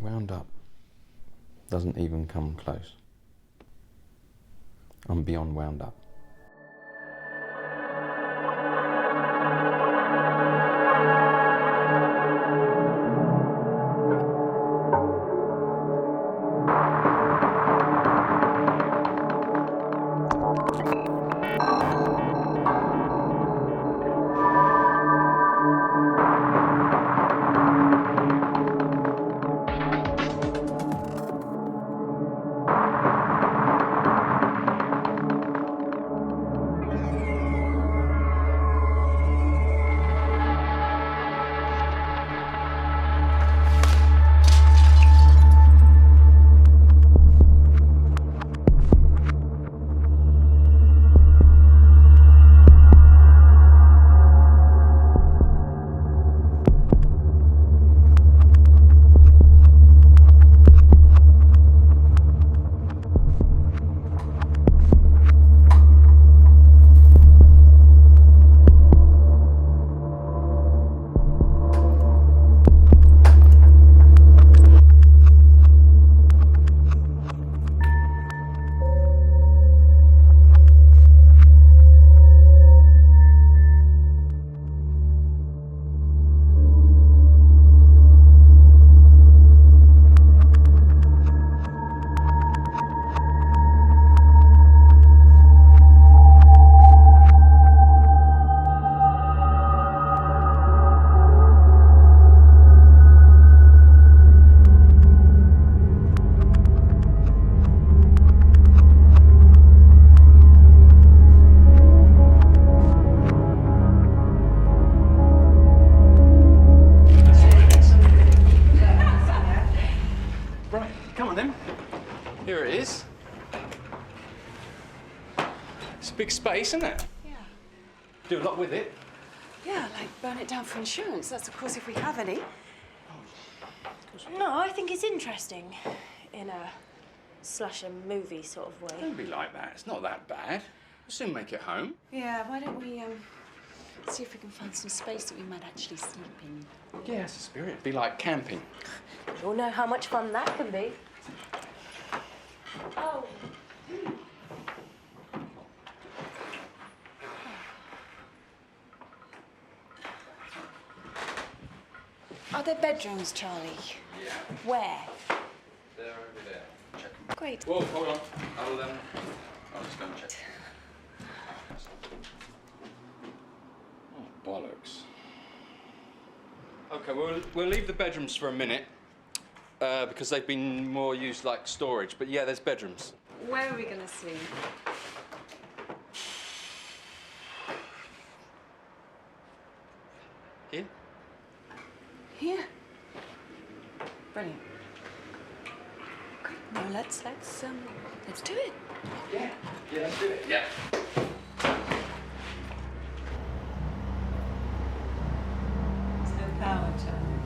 Wound up doesn't even come close. I'm beyond wound up. Here it is. It's a big space, isn't it? Yeah. Do a lot with it. Yeah, like burn it down for insurance. That's, of course, if we have any. No, I think it's interesting in a slasher movie sort of way. Don't be like that. It's not that bad. We'll soon make it home. Yeah, why don't we see if we can find some space that we might actually sleep in? Yeah, it's the spirit. It'd be like camping. We all know how much fun that can be. Oh. Are there bedrooms, Charlie? Yeah. Where? They're over there. Check them. Great. Whoa, hold on. I'll just go and check. Oh, bollocks. Okay, we'll leave the bedrooms for a minute because they've been more used like storage. But yeah, there's bedrooms. Where are we going to sleep? Here? Here. Brilliant. Okay, now let's do it. Yeah, let's do it. Yeah. There's no power, Charlie.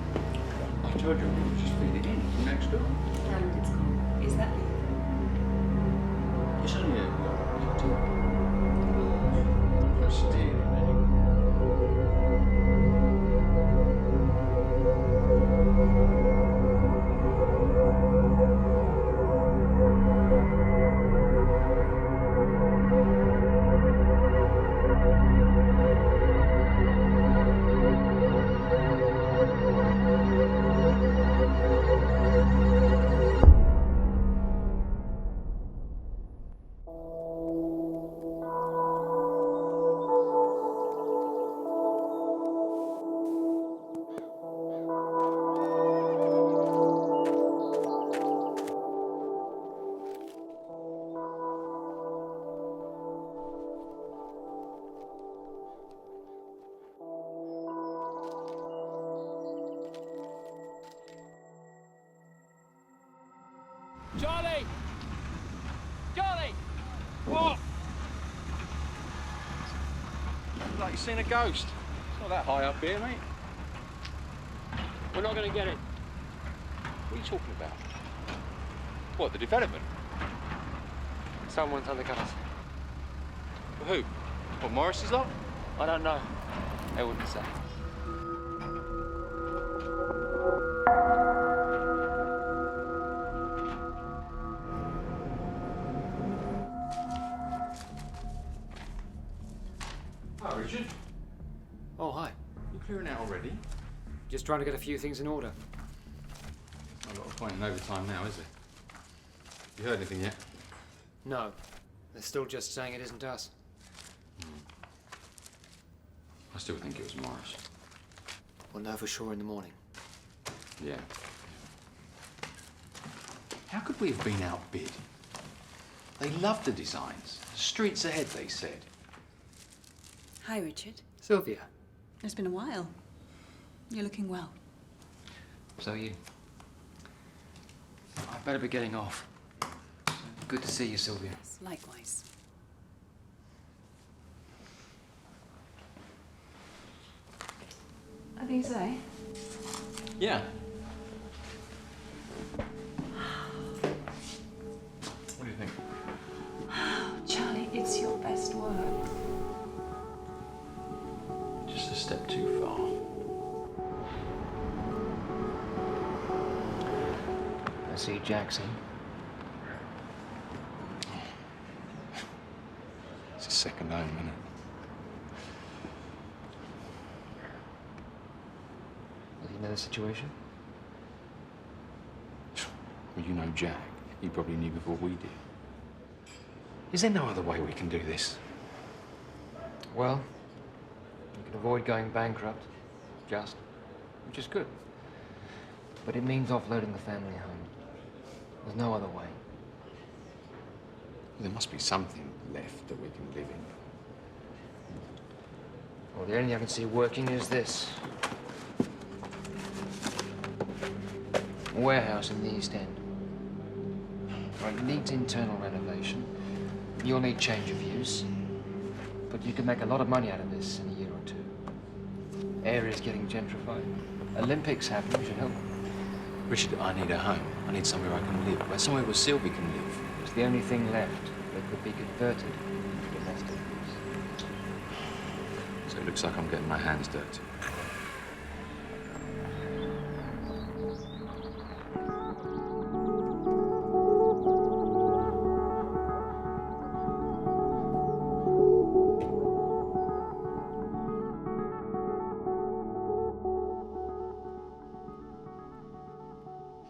I told you we'll just feed it in from next door. And it's gone. Is that legal? It's only a stealing anyway. Charlie! Charlie! What? It's like you've seen a ghost. It's not that high up here, mate. We're not going to get it. What are you talking about? What, the development? Someone's undercovers. Who? What, Morris's lot? I don't know. They wouldn't say. clearing out already? Just trying to get a few things in order. Not a lot of point in overtime now, is there? You heard anything yet? No. They're still just saying it isn't us. I still think it was Morris. We'll know for sure in the morning. Yeah. How could we have been outbid? They loved the designs. Streets ahead, they said. Hi, Richard. Sylvia. It's been a while. You're looking well. So you. I better be getting off. Good to see you, Sylvia. Yes, likewise. Are these they? Yeah. What do you think? Oh, Charlie, it's your best work. Just a step too far. I see Jackson. It's a second home, isn't it? Does he know the situation? Well, you know Jack. He probably knew before we did. Is there no other way we can do this? Well, you can avoid going bankrupt. Which is good. But it means offloading the family home. There's no other way. There must be something left that we can live in. Well, the only thing I can see working is this. A warehouse in the East End. Well, it needs internal renovation. You'll need change of use. But you can make a lot of money out of this in a year or two. Area's getting gentrified. Olympics happening should help. Richard, I need a home. I need somewhere I can live. Somewhere where Sylvia can live. It's the only thing left that could be converted into domestic use. So it looks like I'm getting my hands dirty.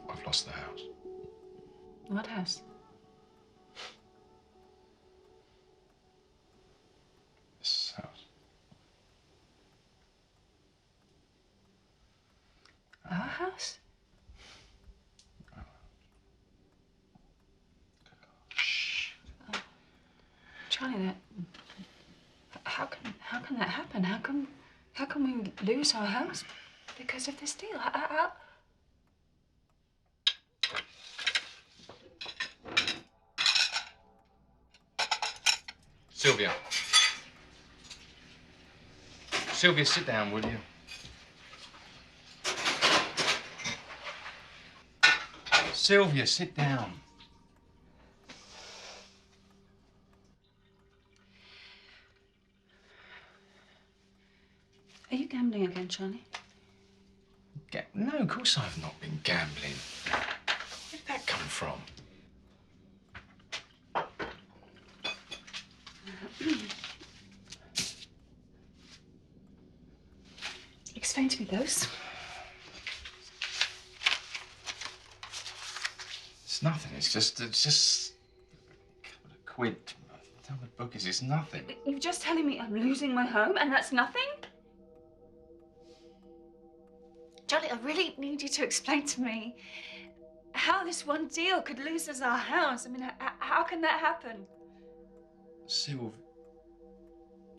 I've lost the house. What house? This house. Our house? Shh. Oh. Charlie, that... How can that happen? How can we lose our house because of this deal? How... Sylvia. Sylvia, sit down, will you? Sylvia, sit down. Are you gambling again, Charlie? No, of course I've not been gambling. Where did that come from? Explain to me those. It's nothing. It's just a couple of quid. Tell the bookies it's nothing. You're just telling me I'm losing my home and that's nothing? Charlie, I really need you to explain to me how this one deal could lose us our house. I mean, how can that happen? Sylv,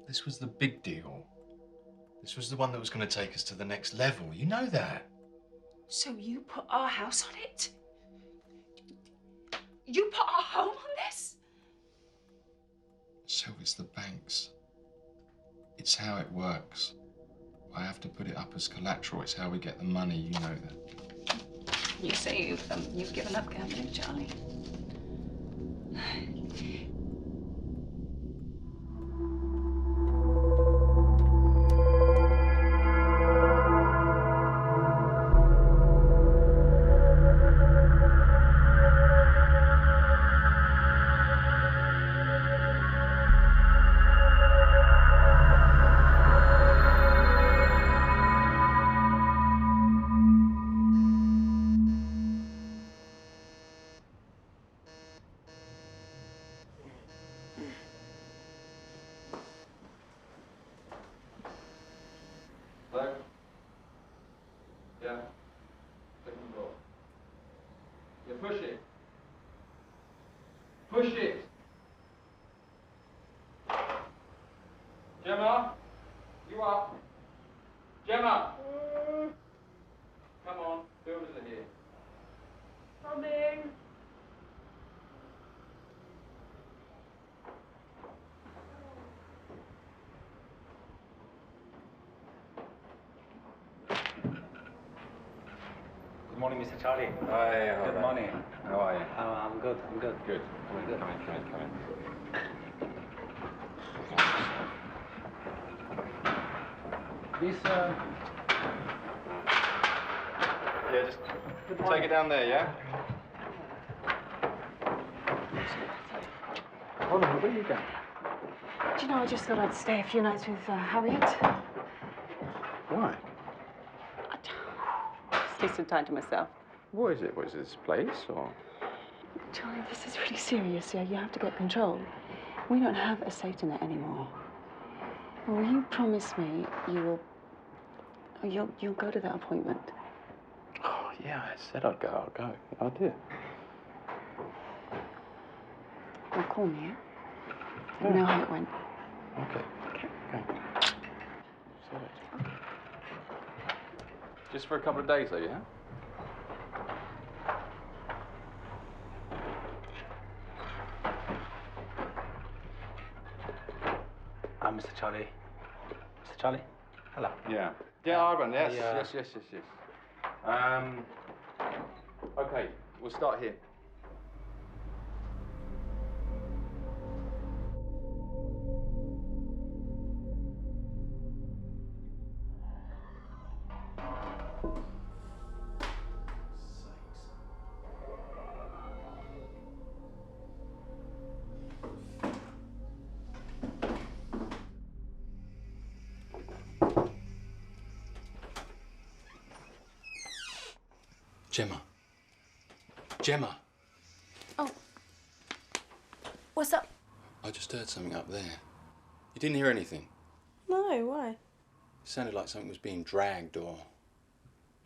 this was the big deal. This was the one that was going to take us to the next level. You know that. So you put our house on it? You put our home on this? Sylv, it's the banks. It's how it works. I have to put it up as collateral. It's how we get the money. You know that. You say you've given up gambling, Charlie. push it. Push it. Gemma, you up? Gemma! Come on, builders are here. Coming. Good morning, Mr. Charlie. Hi, Good morning. How are you? I'm good. Good. Come in. This, Yeah, just take it down there, yeah? hold on, where are you going? Do you know, I just thought I'd stay a few nights with Harriet. Why? Just take some time to myself. What is it? What is this place, or? Charlie, this is really serious here. You have to get control. We don't have a safety net anymore. Will you promise me you'll go to that appointment? Oh, yeah, I said I'd go. I'll go. I did. Well, call me, yeah? Let me know how it went. Okay. See you later. Just for a couple of days, though, yeah? I'm Mr. Charlie. Mr. Charlie? Hello. Yeah. Yeah, I run. Yes, I, yes. Okay, we'll start here. Gemma. Oh. What's up? I just heard something up there. You didn't hear anything? No, why? It sounded like something was being dragged or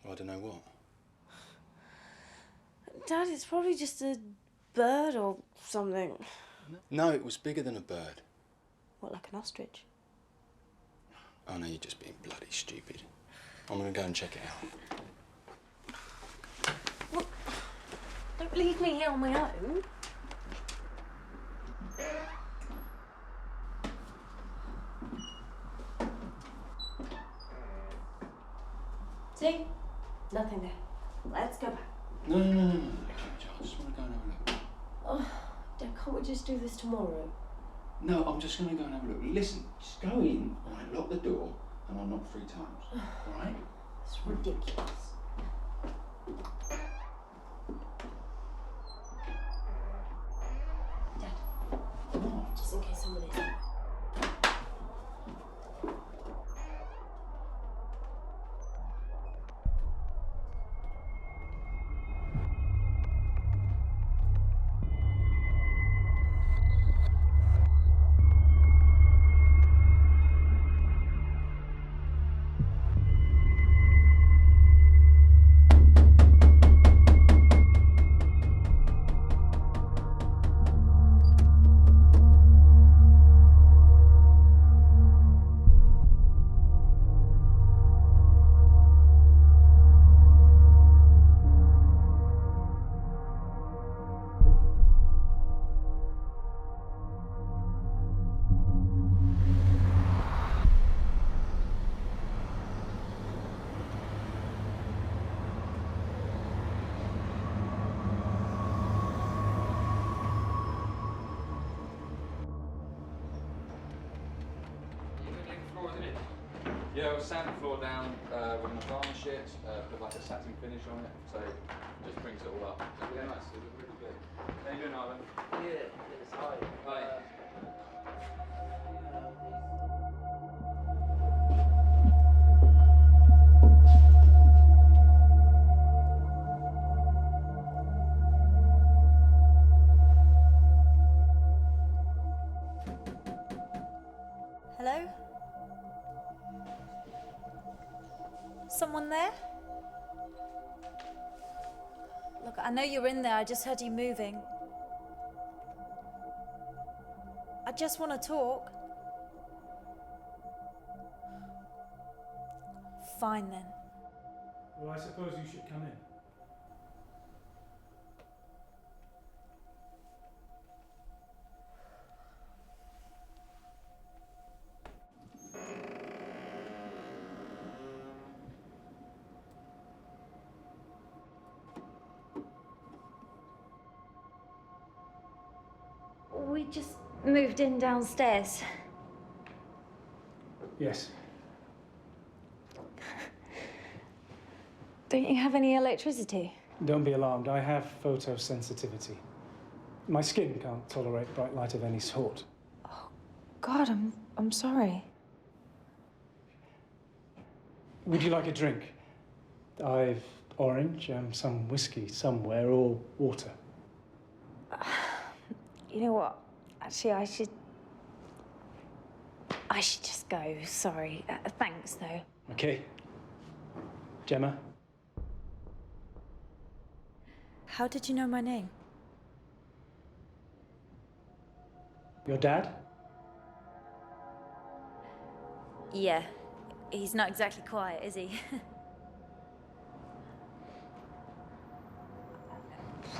I don't know what. Dad, it's probably just a bird or something. No, it was bigger than a bird. What, like an ostrich? Oh no, you're just being bloody stupid. I'm gonna go and check it out. What? Don't leave me here on my own. See? Nothing there. Let's go back. No. I just want to go and have a look. Oh, Dad, can't we just do this tomorrow? No, I'm just gonna go and have a look. Listen, just go in, all right, lock the door, and I'll knock 3 times. All right? It's ridiculous. Dad, What? just in case someone is. Yeah, we'll sand the floor down, we're going to varnish it, put like a satin finish on it, so it just brings it all up. So yeah, nice, it looks really good. How you doing, Ivan? Yeah, yes, hi. Hi. Hello? Someone there? Look, Look, I know you're in there. I just heard you moving. I just want to talk. Fine then. Well, I suppose you should come in. We just moved in downstairs. Yes. Don't you have any electricity? Don't be alarmed. I have photosensitivity. My skin can't tolerate bright light of any sort. God, I'm sorry. Would you like a drink? I've orange, some whiskey somewhere, or water. You know what? Actually, I should just go. Sorry. Thanks, though. Okay. Gemma? How did you know my name? Your dad? Yeah. He's not exactly quiet, is he?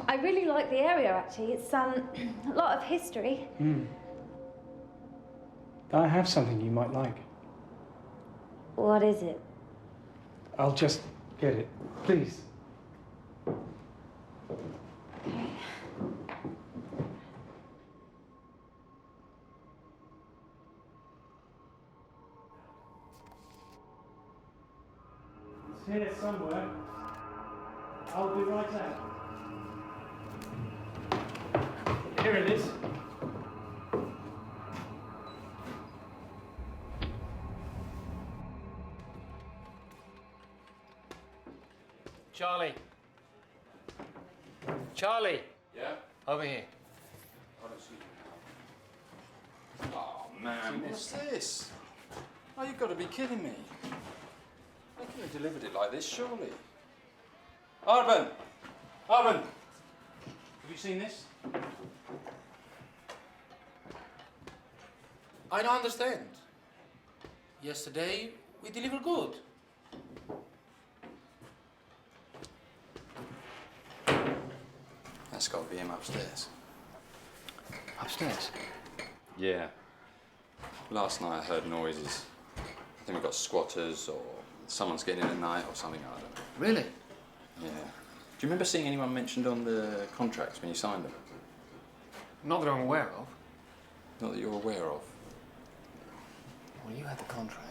I really like the area, actually. It's a lot of history. I have something you might like. What is it? I'll just get it. Please. It's here somewhere. I'll be right out. Here it is. Charlie. Charlie. Yeah? Over here. I don't see you. Oh, man, what's this? Oh, you've got to be kidding me. They couldn't have delivered it like this, surely. Arben! Arben! Have you seen this? I don't understand. Yesterday, we delivered good. That's got to be him upstairs. Upstairs? Yeah. Last night I heard noises. I think we've got squatters or someone's getting in at night or something, I don't know. Really? Yeah. Do you remember seeing anyone mentioned on the contracts when you signed them? Not that I'm aware of. Not that you're aware of. Well, you had the contract.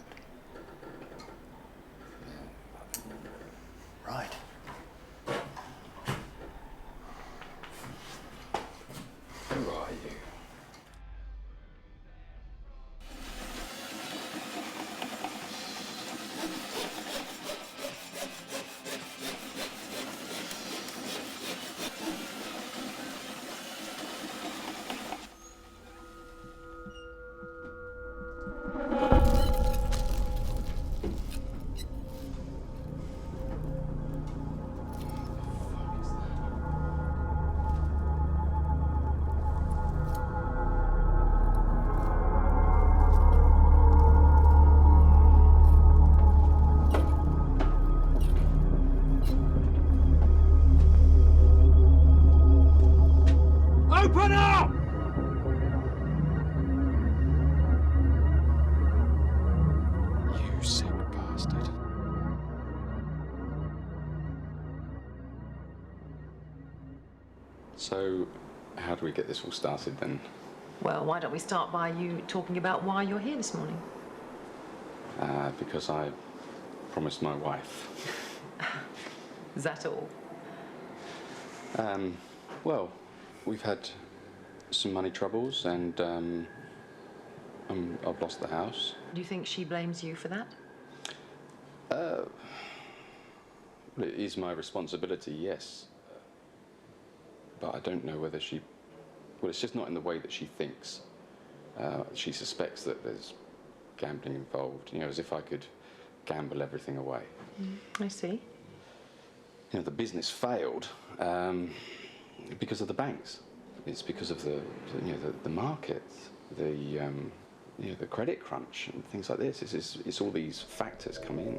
Right. Who are you? Open up! You sick bastard. So, how do we get this all started then? Well, why don't we start by you talking about why you're here this morning? Because I promised my wife. Is that all? Well, we've had some money troubles and I've lost the house. Do you think she blames you for that? Well, it is my responsibility, yes. But I don't know whether she... Well, it's just not in the way that she thinks. She suspects that there's gambling involved, you know, as if I could gamble everything away. I see. you know, the business failed because of the banks. It's because of the market, you know, the credit crunch and things like this. It's all these factors come in.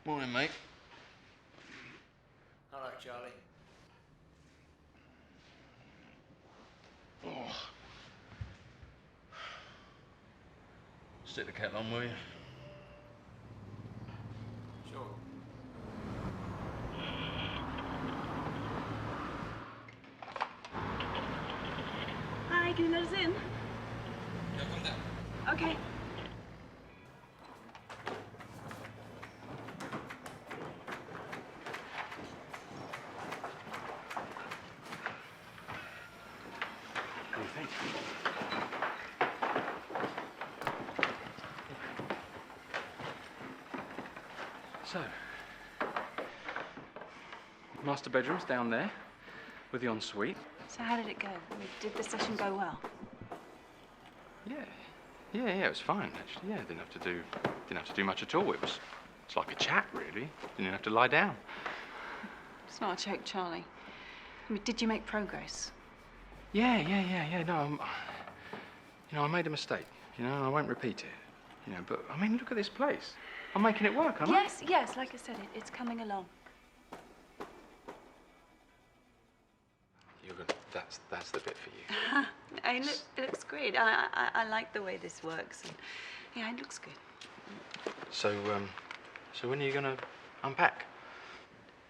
Morning, mate. Hello, Charlie. Oh. Stick the kettle on, will you? Sure. Hi, can you let us in? Yeah, come down. Okay. So, master bedroom's down there with the ensuite. So how did it go? I mean, did the session go well? Yeah, it was fine actually. Yeah, didn't have to do much at all. It's like a chat really. Didn't have to lie down. It's not a joke, Charlie. I mean, did you make progress? Yeah. No, I made a mistake. You know, and I won't repeat it. You know, but I mean, look at this place. I'm making it work, aren't I? Yes. Like I said, it's coming along. That's the bit for you. It looks great. I like the way this works. And, yeah, it looks good. So when are you gonna unpack?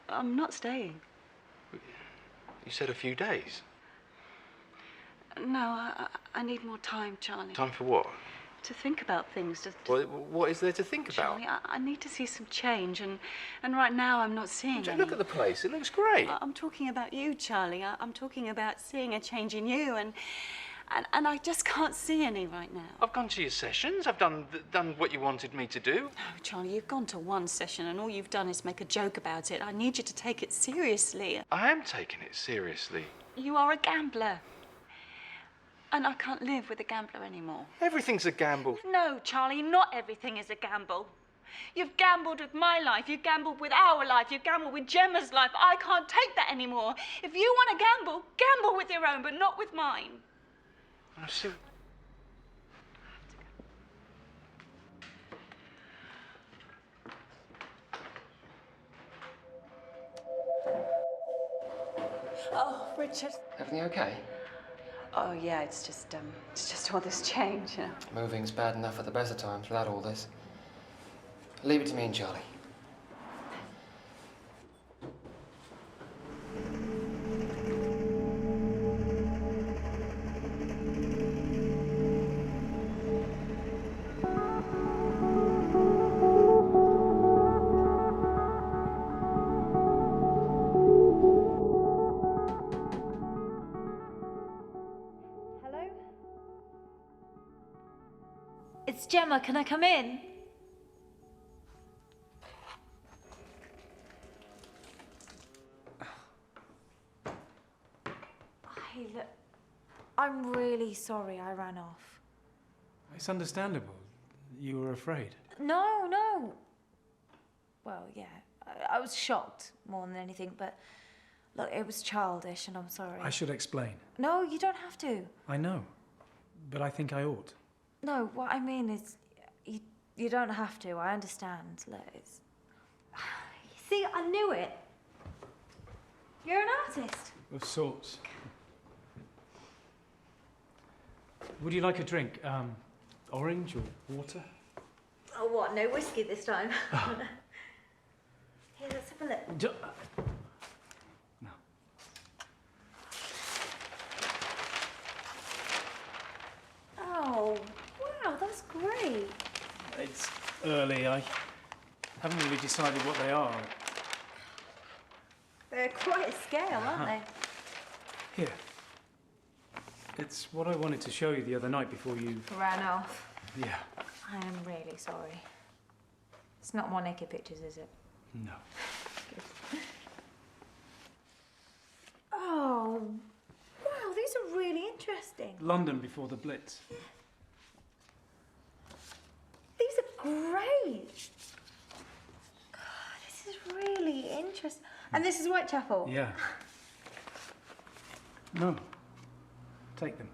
I'm not staying. You said a few days. No, I need more time, Charlie. Time for what? To think about things. Well, what is there to think about? Charlie, I need to see some change, and right now I'm not seeing any. Look at the place. It looks great. I'm talking about you, Charlie. I'm talking about seeing a change in you, and I just can't see any right now. I've gone to your sessions. I've done what you wanted me to do. No, Charlie, you've gone to one session, and all you've done is make a joke about it. I need you to take it seriously. I am taking it seriously. You are a gambler. And I can't live with a gambler anymore. Everything's a gamble. No, Charlie, not everything is a gamble. You've gambled with my life, you've gambled with our life, you've gambled with Gemma's life. I can't take that anymore. If you want to gamble, gamble with your own, but not with mine. I see. Oh, Richard. Everything okay? Oh, yeah, it's just all this change, you know. Moving's bad enough at the best of times without all this. Leave it to me and Charlie. It's Gemma. Can I come in? Hey, look. I'm really sorry I ran off. It's understandable. You were afraid. No, no. Well, yeah. I was shocked more than anything, but look, it was childish and I'm sorry. I should explain. No, you don't have to. I know, but I think I ought. No, what I mean is, you don't have to. I understand. Look, it's... See, I knew it. You're an artist. Of sorts. Would you like a drink? Orange or water? Oh, what? No whiskey this time? Here, let's have a look. No. Oh, wow, that's great. It's early. I haven't really decided what they are. They're quite a scale, aren't they? Here. It's what I wanted to show you the other night before you... Ran off. Yeah. I am really sorry. It's not more naked pictures, is it? No. Oh, wow, these are really interesting. London before the Blitz. These are great. God, this is really interesting. And this is Whitechapel? Yeah. No. Take them.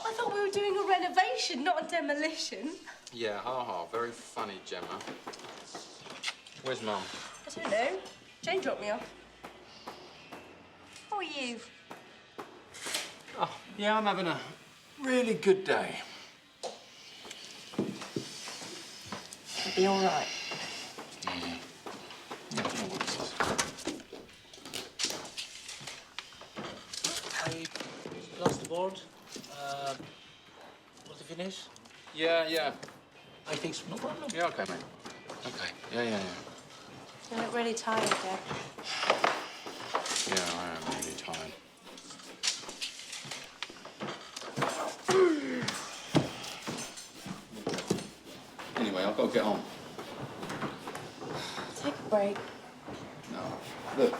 I thought we were doing a renovation, not a demolition. Yeah, ha. Very funny, Gemma. Where's Mum? I don't know. Jane dropped me off. How are you? Oh, yeah, I'm having a really good day. It'll be all right. Hey, plasterboard. Was it finished? Yeah. I think so. No problem. Yeah, okay, mate. Okay. Yeah. You look really tired, Dad. Yeah, I am really tired. Anyway, I've got to get on. Take a break. No. Look.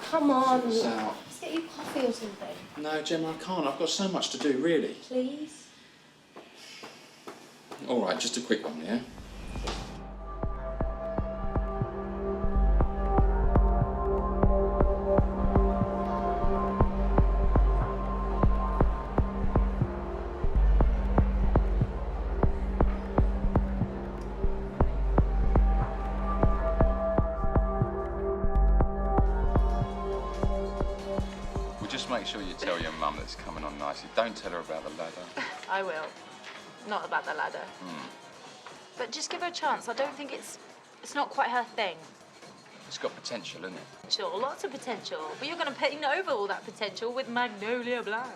Come on. It's out. Let's get you coffee or something. No, Gemma, I can't. I've got so much to do, really. Please? All right, just a quick one, yeah? Make sure you tell your mum that's coming on nicely. Don't tell her about the ladder. I will. Not about the ladder. But just give her a chance. I don't think it's not quite her thing. It's got potential, isn't it? Potential, lots of potential. But you're going to paint over all that potential with Magnolia Blonde.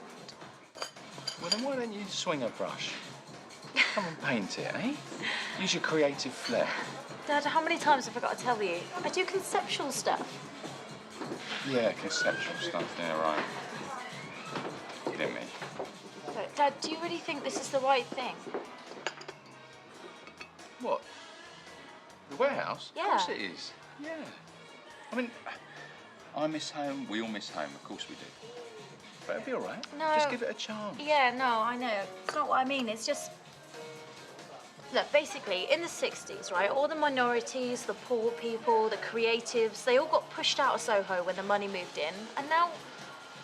Well, then why don't you swing a brush? Come and paint it, eh? Use your creative flair. Dad, how many times have I got to tell you? I do conceptual stuff. Yeah, conceptual stuff. Yeah, right. You didn't mean. Look, Dad, do you really think this is the right thing? What? The warehouse? Yeah. Of course it is. Yeah. I mean, I miss home. We all miss home. Of course we do. But it'll be all right. No. Just give it a chance. Yeah, no, I know. It's not what I mean. It's just... Look, basically, in the 60s, right, all the minorities, the poor people, the creatives, they all got pushed out of Soho when the money moved in. And now,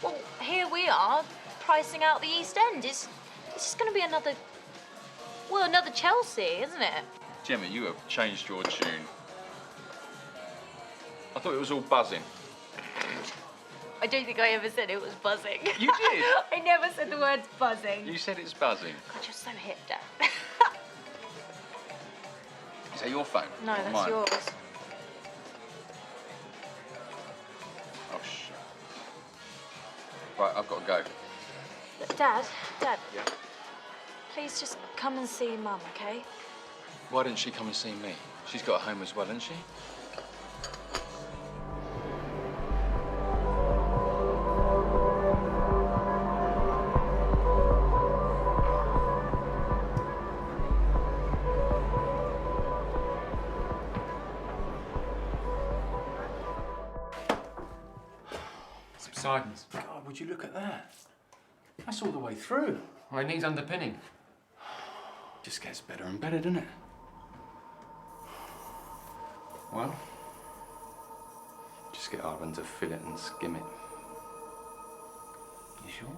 well, here we are, pricing out the East End. It's just going to be another Chelsea, isn't it? Gemma, you have changed your tune. I thought it was all buzzing. I don't think I ever said it was buzzing. You did? I never said the words buzzing. You said it's buzzing. God, you're so hip, Dad. Is that your phone? No, Not that's mine. yours. Oh, shit. Right, I've got to go. Dad, Yeah. please just come and see Mum, okay? Why didn't she come and see me? She's got a home as well, hasn't she? Subsidence. God, would you look at that? That's all the way through. Well, it needs underpinning. Just gets better and better, doesn't it? Well, just get Arvin to fill it and skim it. You sure?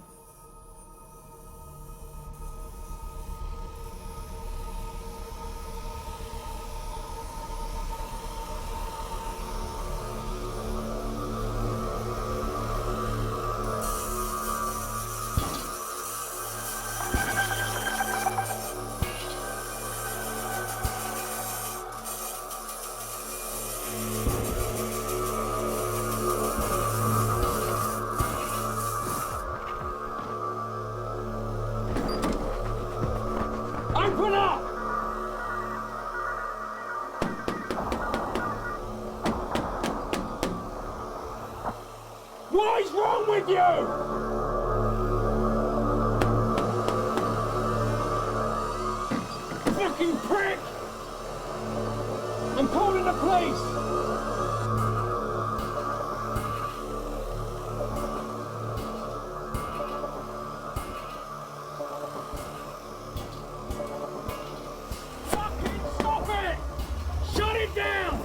Open up! What is wrong with you? Fucking prick! I'm calling the police! Fucking stop it! Shut it down!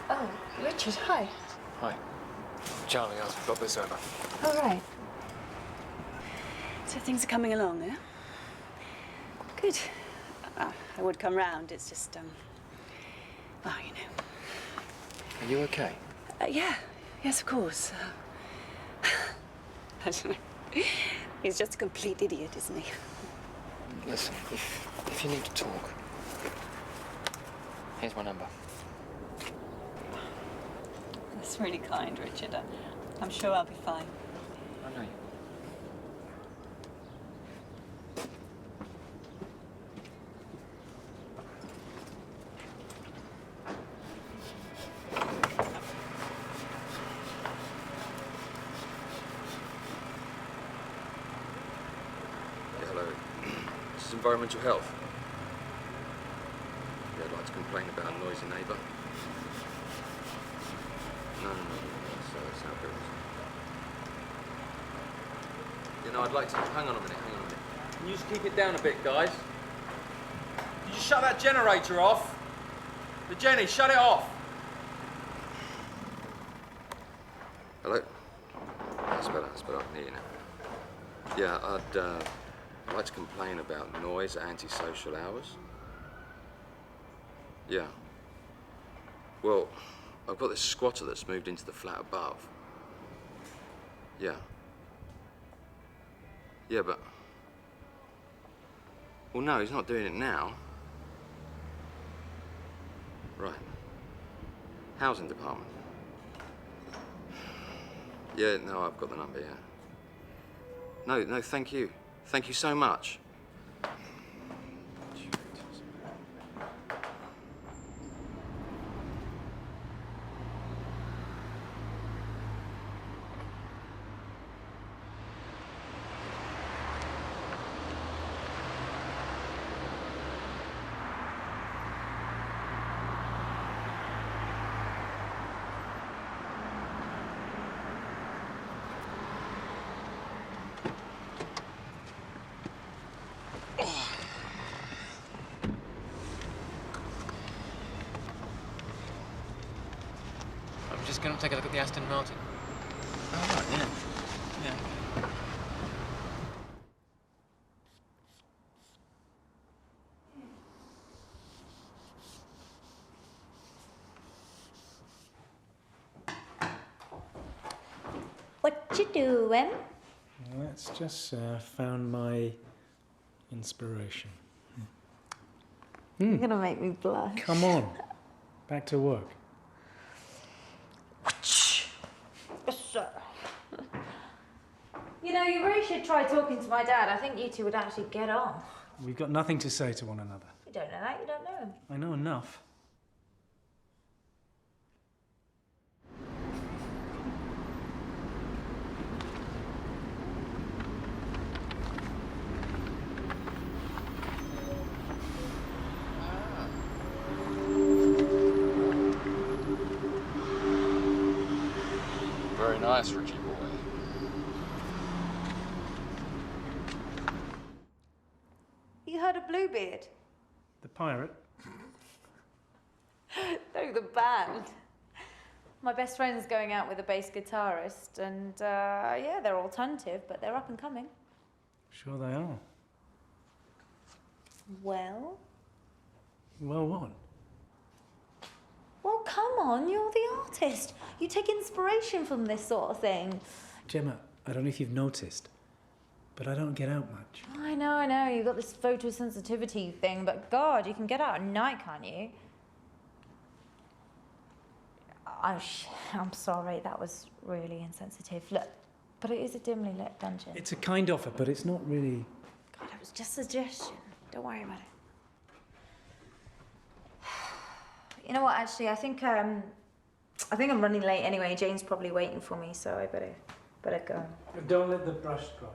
Oh, Richard, hi. Hi. Charlie, I've got this over. All right. So things are coming along, eh? Good. I would come round, it's just, well, you know. Are you okay? Yeah, yes, of course. I don't know. He's just a complete idiot, isn't he? Listen, if you need to talk, here's my number. That's really kind, Richard. I'm sure I'll be fine. I know you. Hello. This is environmental health. Yeah, I'd like to complain about a noisy neighbour. No. That's how it goes. You know, I'd like to... Hang on a minute. Can you just keep it down a bit, guys? Can you shut that generator off? The Jenny, shut it off! Hello? That's better. I can hear you now. Yeah, I'd like to complain about noise at antisocial hours. Yeah. Well, I've got this squatter that's moved into the flat above. Yeah. Yeah, but... Well, no, he's not doing it now. Right. Housing department. Yeah, no, I've got the number, yeah. No, thank you. Thank you so much. I'm just going to take a look at the Aston Martin. Oh, right, yeah. Yeah. What you doing? Let's just found my inspiration. You're gonna make me blush. Come on, back to work. Yes, sir. You know, you really should try talking to my dad. I think you two would actually get on. We've got nothing to say to one another. You don't know that, you don't know him. I know enough. Very nice, Richie boy. You heard of Bluebeard? The pirate? No, the band. My best friend's going out with a bass guitarist, and yeah, they're alternative, but they're up and coming. Sure they are. Well? Well, what? Well, come on, you're the artist. You take inspiration from this sort of thing. Gemma, I don't know if you've noticed, but I don't get out much. I know, you've got this photosensitivity thing, but God, you can get out at night, can't you? I'm sorry, that was really insensitive. Look, but it is a dimly lit dungeon. It's a kind offer, but it's not really... God, it was just a suggestion. Don't worry about it. You know what, actually, I think I'm running late anyway. Jane's probably waiting for me, so I better go. Don't let the brush dry.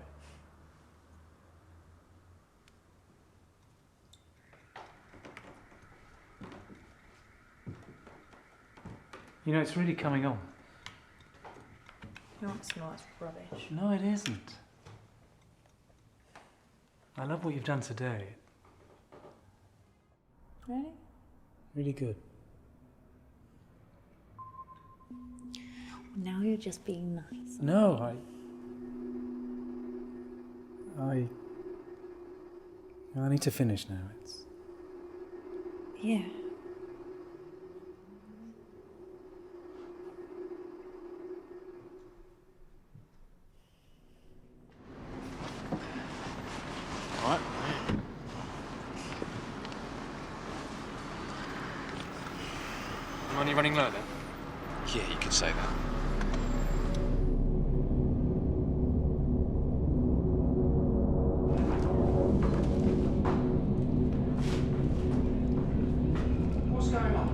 You know, it's really coming on. No, it's not. It's rubbish. No, it isn't. I love what you've done today. Really? Really good. Now you're just being nice. No, I need to finish now. Yeah. All right. Money running low then? Yeah, you could say that. What's going on?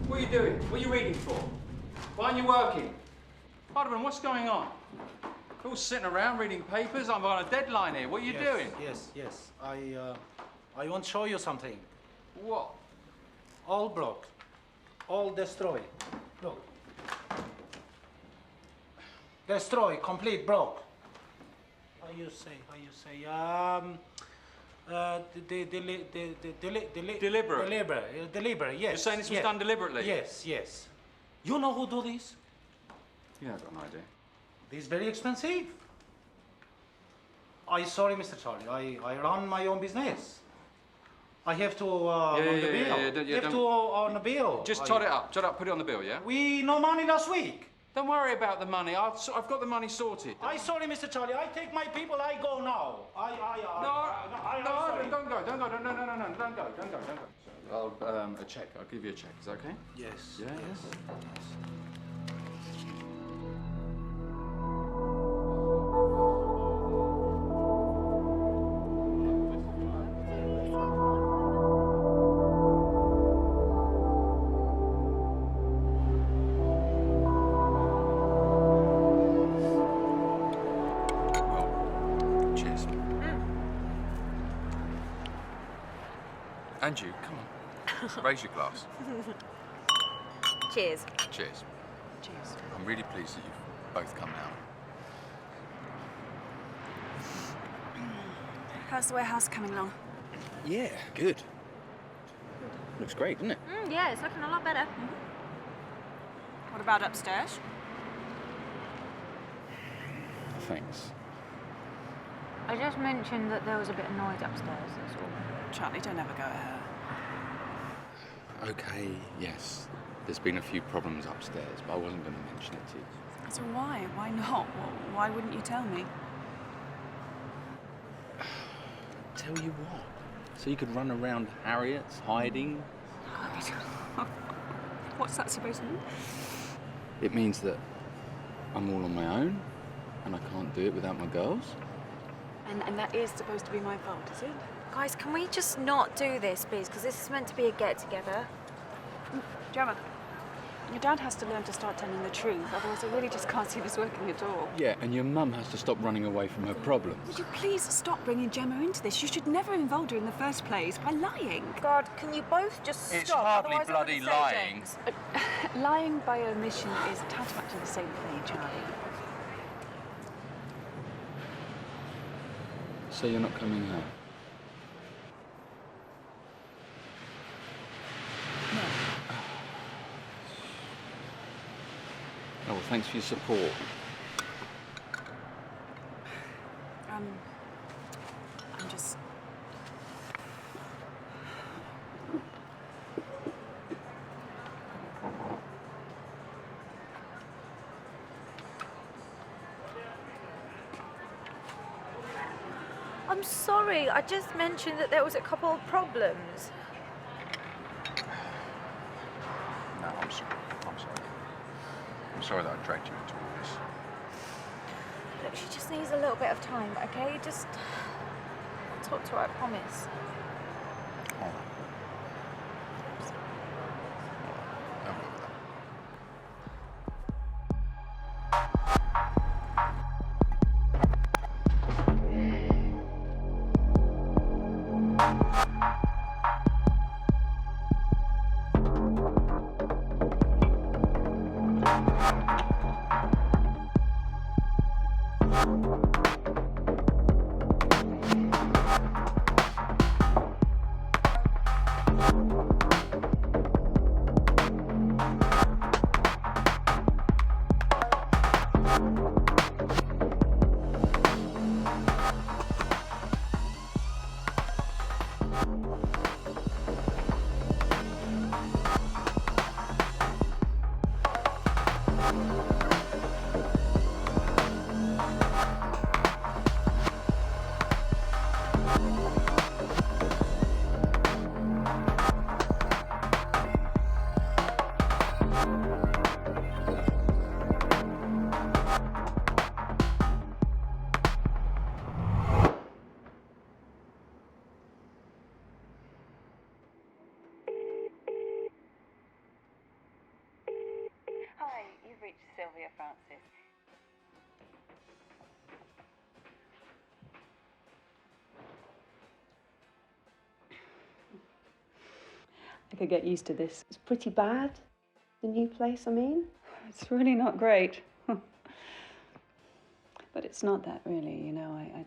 What are you doing? What are you reading for? Why aren't you working? Hardman, what's going on? You're all sitting around reading papers. I'm on a deadline here. What are you doing? Yes. I want to show you something. What? All broke. All destroy. Look. Destroy, complete, broke. How you say? Deliberate, yes. You're saying this was done deliberately? Yes. You know who do this? Yeah, I've got an idea. This is very expensive. Sorry, Mr. Charlie. I run my own business. I have to on the bill. Yeah, have to on the bill. Just tot it up, put it on the bill, yeah? We no money last week. Don't worry about the money. I've got the money sorted. Sorry, Mr. Charlie. I take my people. I go now. No, don't go. Don't go. I'll a check. I'll give you a check. Is that okay? Yes. Yeah. Yes. And you, come on. Raise your glass. Cheers. Cheers. Cheers. I'm really pleased that you've both come out. How's the warehouse coming along? Yeah, good. Looks great, doesn't it? Yeah, it's looking a lot better. What about upstairs? Thanks. I just mentioned that there was a bit of noise upstairs, that's all. Charlie, don't ever go at her. Okay, yes. There's been a few problems upstairs, but I wasn't going to mention it to you. So why? Why not? Why wouldn't you tell me? Tell you what? So you could run around Harriet's, hiding? What's that supposed to mean? It means that I'm all on my own, and I can't do it without my girls. And that is supposed to be my fault, is it? Guys, can we just not do this, please? Because this is meant to be a get-together. Gemma, your dad has to learn to start telling the truth, otherwise I really just can't see this working at all. Yeah, and your mum has to stop running away from her problems. Would you please stop bringing Gemma into this? You should never have involved her in the first place by lying. God, can you both just stop? It's hardly Otherwise I'm bloody gonna say lying. James. Lying by omission is tantamount to the same thing, Charlie. So you're not coming home? No. Oh, well, thanks for your support. I'm just... I'm sorry, I just mentioned that there was a couple of problems. No, I'm sorry. I'm sorry. I'm sorry that I dragged you into all this. Look, she just needs a little bit of time, okay? Just talk to her, I promise. All right. I'll go with that. Hi, you've reached Sylvia Francis. I could get used to this. It's pretty bad, the new place, I mean. It's really not great. But it's not that really, you know. I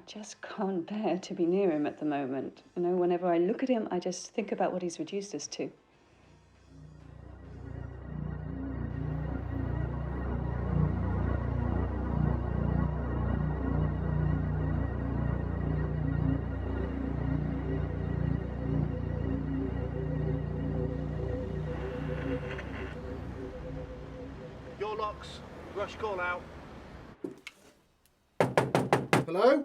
just can't bear to be near him at the moment. You know, whenever I look at him, I just think about what he's reduced us to. Your locks. Rush call out. Hello?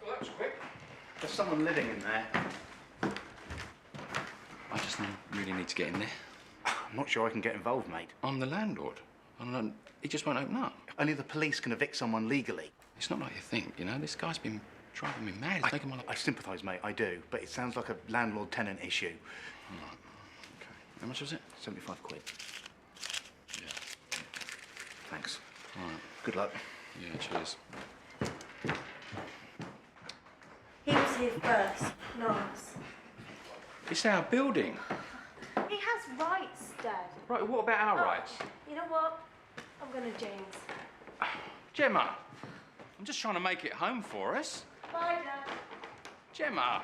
Well, that was quick. There's someone living in there. I just really need to get in there. I'm not sure I can get involved, mate. I'm the landlord. He just won't open up. Only the police can evict someone legally. It's not like you think, you know? This guy's been driving me mad. He's making my life... I sympathise, mate, I do. But it sounds like a landlord-tenant issue. Right. Okay. How much was it? 75 quid. Yeah. Thanks. All right. Good luck. Yeah, cheers. He was here first, not us. It's our building. He has rights, Dad. Right, what about our rights? You know what? I'm going to James. Gemma, I'm just trying to make it home for us. Bye, Dad. Gemma!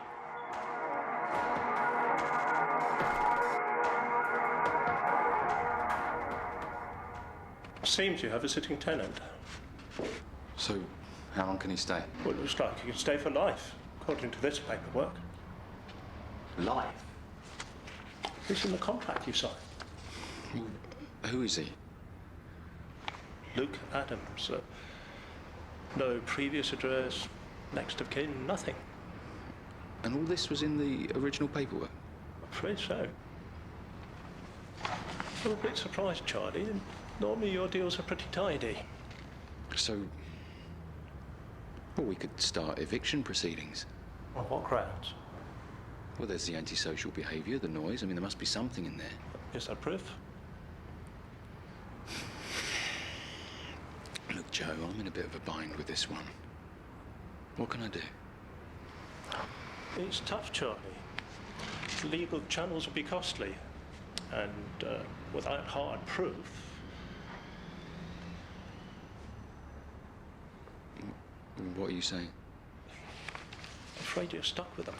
Seems you have a sitting tenant. So, how long can he stay? Well, it looks like he can stay for life, according to this paperwork. Life? It's in the contract you signed. Who is he? Luke Adams. No previous address, next of kin, nothing. And all this was in the original paperwork? I'm afraid so. I'm a bit surprised, Charlie. Normally your deals are pretty tidy. So, well, we could start eviction proceedings. On what grounds? Well, there's the antisocial behaviour, the noise. I mean, there must be something in there. Is that proof? Look, Joe, I'm in a bit of a bind with this one. What can I do? It's tough, Charlie. Legal channels will be costly. And without hard proof... What are you saying? I'm afraid you're stuck with them.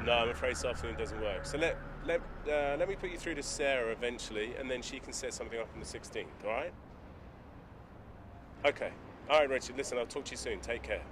No, I'm afraid this afternoon doesn't work. So let me put you through to Sarah eventually, and then she can set something up on the 16th, all right? Okay. All right, Richard, listen, I'll talk to you soon. Take care.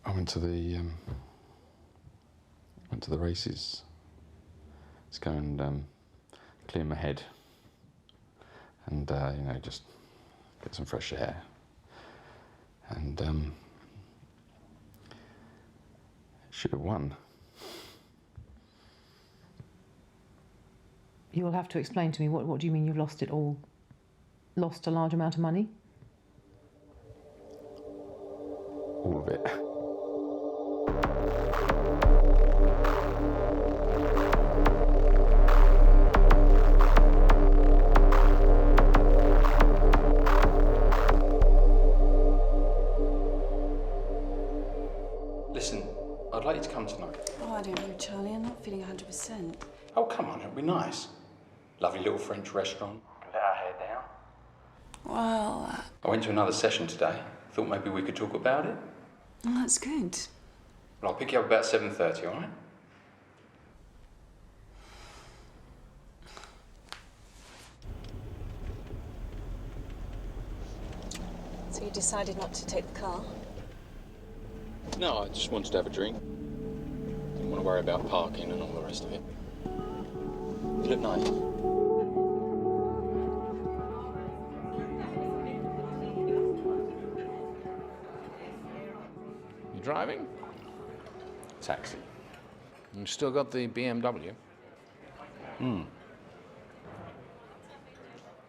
I went to the races. Let's go and clear my head and just get some fresh air. And should have won. You'll have to explain to me, what do you mean you've lost it all? Lost a large amount of money? All of it. Listen, I'd like you to come tonight. Oh, I don't know, Charlie. I'm not feeling 100%. Oh, come on, it'll be nice. Lovely little French restaurant. Let our hair down. Well, I went to another session today. Thought maybe we could talk about it. well, that's good. Well, I'll pick you up about 7:30, all right? So you decided not to take the car? No, I just wanted to have a drink. Didn't want to worry about parking and all the rest of it. You look nice. You driving? Taxi. You still got the BMW? Hmm.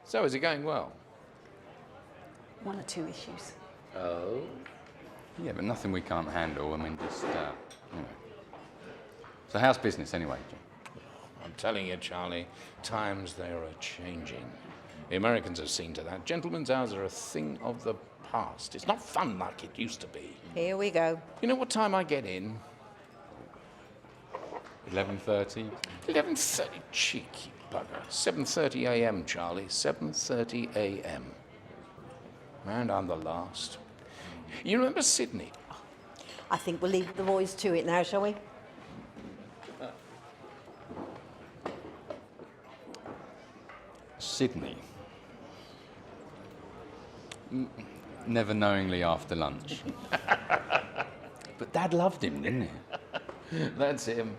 So is it going well? One or two issues. Oh? Yeah, but nothing we can't handle. I mean, just, you know. So how's business anyway, Jim? I'm telling you, Charlie, times they are changing. The Americans have seen to that. Gentlemen's hours are a thing of the past. It's not fun like it used to be. Here we go. You know what time I get in? 11:30? 11:30, cheeky bugger. 7:30 a.m., Charlie, 7:30 a.m. And I'm the last. You remember Sydney? I think we'll leave the boys to it now, shall we? Sydney. Never knowingly after lunch. But Dad loved him, didn't he? That's him.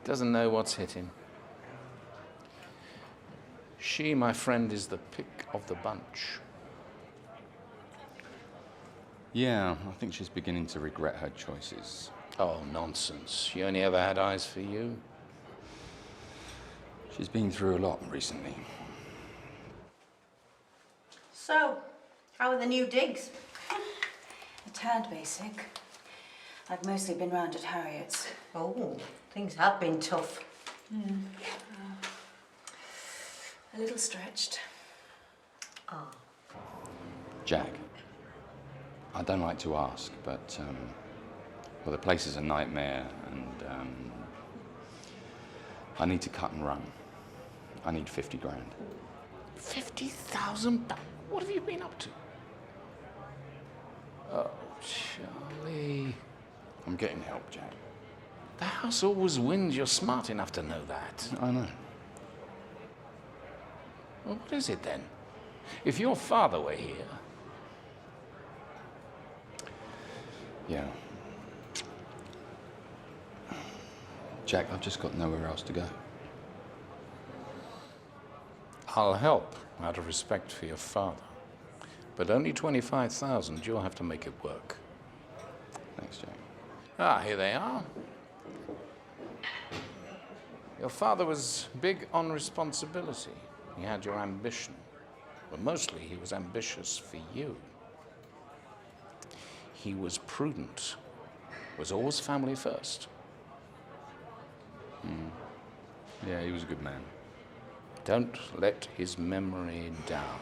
Doesn't know what's hit him. She, my friend, is the pick of the bunch. Yeah, I think she's beginning to regret her choices. Oh, nonsense. She only ever had eyes for you. She's been through a lot recently. So, how are the new digs? A tad basic. I've mostly been round at Harriet's. Oh, things have been tough. Yeah. A little stretched. Ah. Jack, I don't like to ask, but, well, the place is a nightmare, and, I need to cut and run. I need 50 grand. 50,000? What have you been up to? Oh, Charlie. I'm getting help, Jack. The house always wins. You're smart enough to know that. I know. Well, what is it then? If your father were here... Yeah. Jack, I've just got nowhere else to go. I'll help out of respect for your father. But only 25,000, you'll have to make it work. Thanks, Jack. Ah, here they are. Your father was big on responsibility. He had your ambition. But mostly he was ambitious for you. He was prudent. Was always family first. Yeah, he was a good man. Don't let his memory down.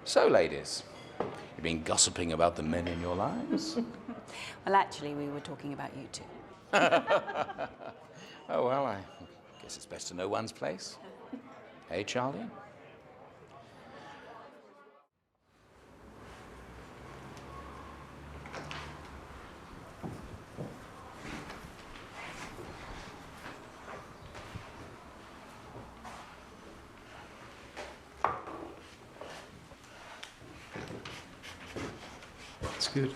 So, ladies, you've been gossiping about the men in your lives? Well, actually, we were talking about you two. Oh, well, I guess it's best to know one's place. Hey, Charlie? It's good.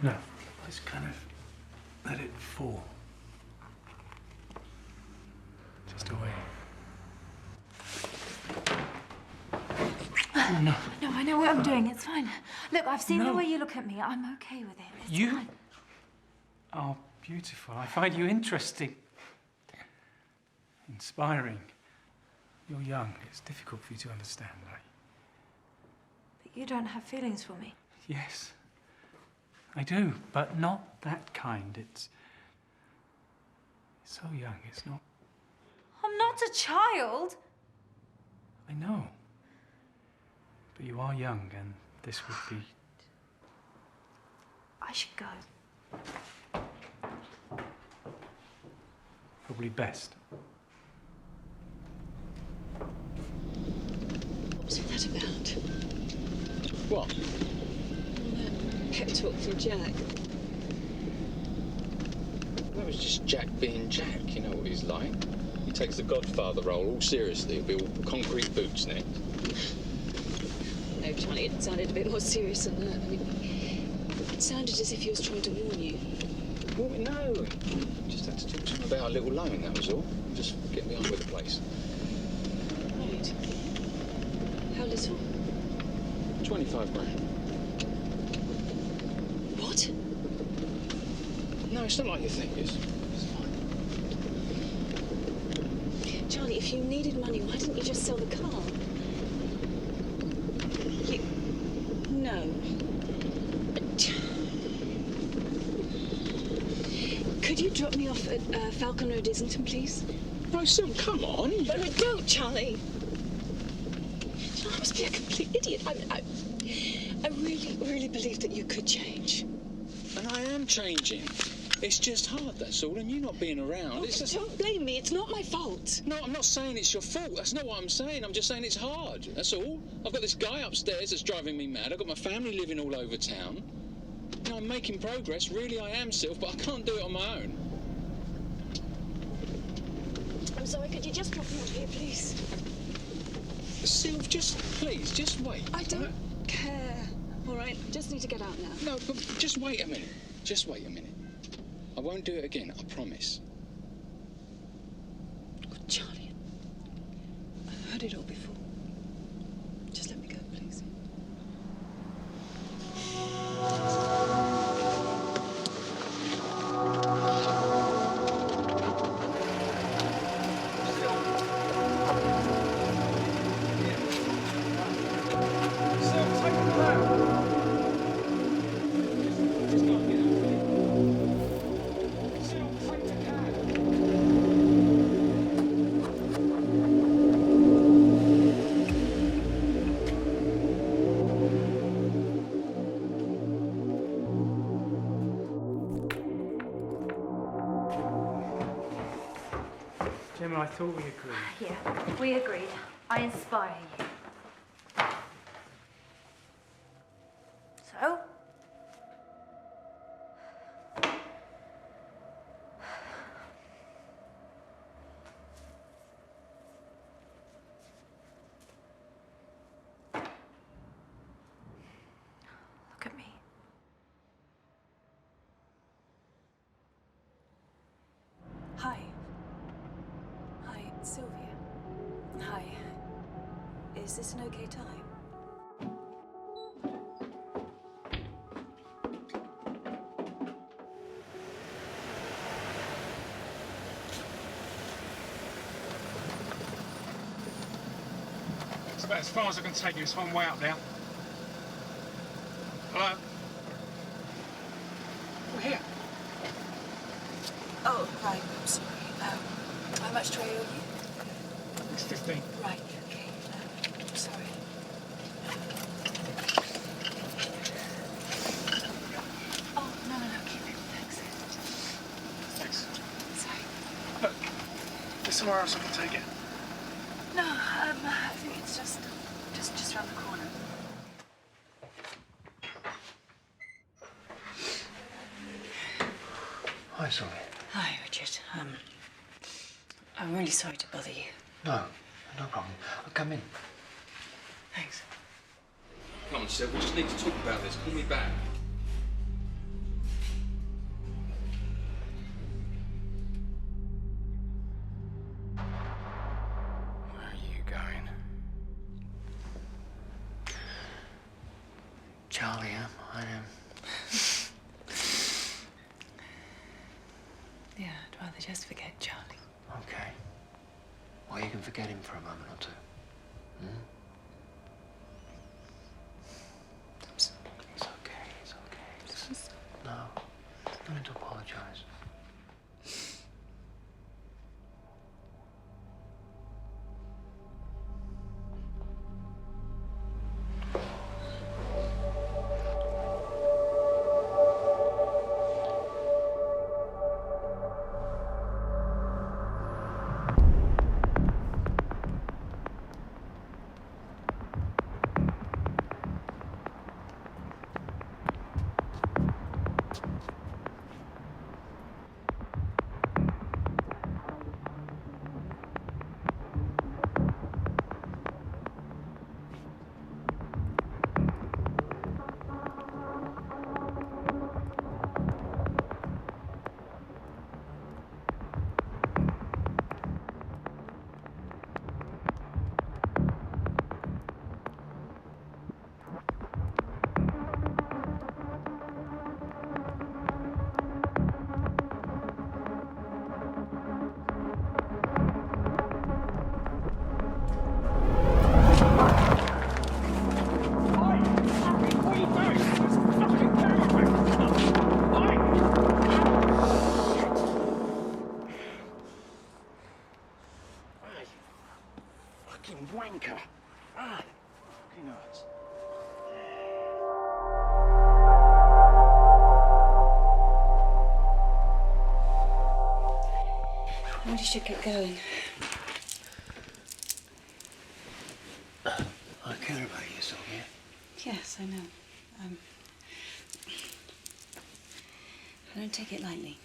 No, just kind of let it fall. Just away. Oh, no. No, I know what I'm doing. It's fine. Look, I've seen the No. way you look at me. I'm okay with it. It's You fine. are beautiful. I find you interesting, inspiring. You're young. It's difficult for you to understand, right? But you don't have feelings for me. Yes, I do, but not that kind. It's so young. It's not. I'm not a child. I know. But you are young, and this would be. I should go. probably best. What was all that about? What? All that pep talk from Jack. That was just Jack being Jack. You know what he's like. He takes the Godfather role all seriously. He'll be all concrete boots next. No, Johnny, it sounded a bit more serious than that. I mean, it sounded as if he was trying to warn you. Well, no. Just had to talk to him about a little loan, that was all. Just get me on with the place. Right. How little? 25 grand. What? No, it's not like you think, it's fine. Charlie, if you needed money, why didn't you just sell the car? No. Could you drop me off at Falcon Road, Islington, please? No, Sil, come on. No, don't, Charlie. I must be a complete idiot. I really, really believe that you could change. And I am changing. It's just hard, that's all, and you not being around. Oh, don't blame me. It's not my fault. No, I'm not saying it's your fault. That's not what I'm saying. I'm just saying it's hard. That's all. I've got this guy upstairs that's driving me mad. I've got my family living all over town. You know, I'm making progress. Really, I am, Sylv, but I can't do it on my own. I'm sorry. Could you just drop me off here, please? Sylv, please, just wait. I don't care. All right, just need to get out now. No, but just wait a minute. Just wait a minute. I won't do it again, I promise. Oh, Charlie, I've heard it all before. Just let me go, please. Gemma, I thought we agreed. Yeah, we agreed. I inspire you. So? Look at me. Hi. Hi, Sylvia. Hi. Is this an okay time? It's about as far as I can take you. It's one way up now. Hello? We're here. Oh, right. I'm sorry. How much do I owe you? It's 15. Right, okay. I'm sorry. Oh, no, keep it. Thanks. Thanks. Sorry. Look, there's somewhere else I can take it. No, I think it's just round the corner. Hi, Sylvia. Hi, Richard. I'm really sorry to bother you. No problem. I'll come in. Thanks. Come on, Sylv, we just need to talk about this. Call me back. Where are you going? Charlie, I am. Yeah, I'd rather just forget Charlie. Okay. Well, you can forget him for a moment or two. Hmm? It's okay. Listen, no need to apologize. should get going. I care about you, Sylvia. Yes, I know. I don't take it lightly.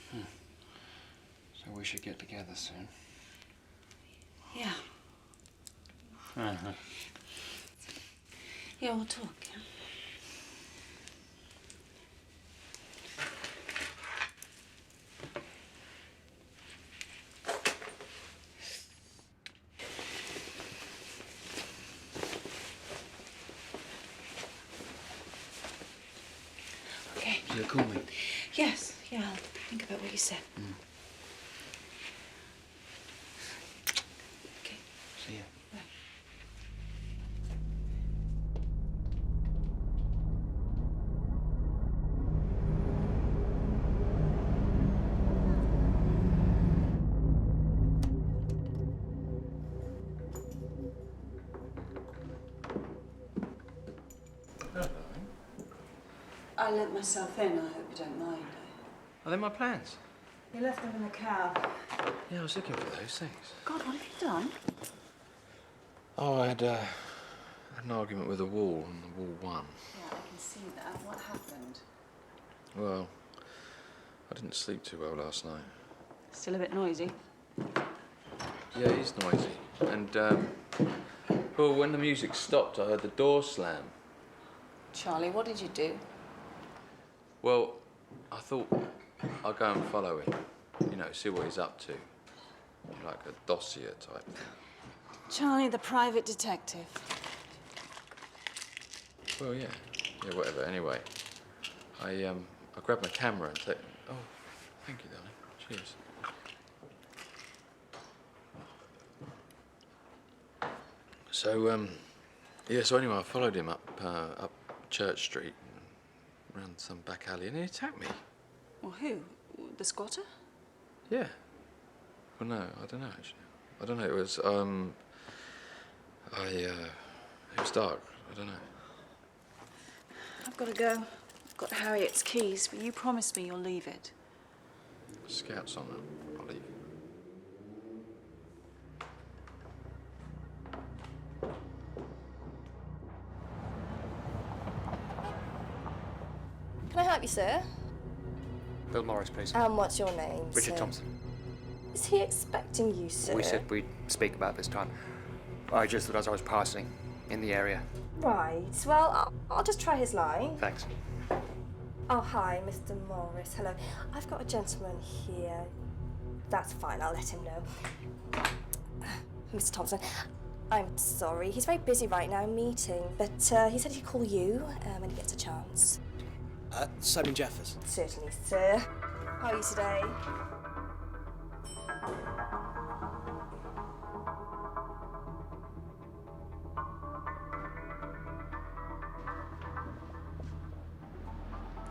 So we should get together soon. Yeah. Uh-huh. Yeah, we'll talk, yeah? Okay. You'll call me? Yes, yeah, I'll think about what you said. Okay. See ya. Bye. I let myself in. I hope you don't mind. Are they my plans? You left them in the cab. Yeah, I was looking for those things. God, what have you done? Oh, I had an argument with a wall, and the wall won. Yeah, I can see that. What happened? Well, I didn't sleep too well last night. Still a bit noisy. Yeah, it is noisy. And, well, when the music stopped, I heard the door slam. Charlie, what did you do? Well, I thought I'd go and follow him. You know, see what he's up to. Like a dossier type thing. Charlie, the private detective. Well, yeah. Yeah, whatever. Anyway, I grabbed my camera and said, oh, thank you, darling. Cheers. So, yeah, so anyway, I followed him up Church Street, around some back alley, and he attacked me. Well, who? The squatter? Yeah. Well, no, I don't know, actually. I don't know, it was, it was dark, I don't know. I've got to go. I've got Harriet's keys, but you promised me you'll leave it. Scouts on them, I'll leave. Can I help you, sir? Bill Morris, please. What's your name, Richard sir? Thompson. Is he expecting you, sir? We said we'd speak about this time. I just thought as I was passing in the area. Right. Well, I'll just try his line. Thanks. Oh, hi, Mr. Morris. Hello. I've got a gentleman here. That's fine. I'll let him know. Mr. Thompson, I'm sorry. He's very busy right now, meeting, but he said he'd call you when he gets a chance. Simon Jeffers. Certainly, sir. How are you today?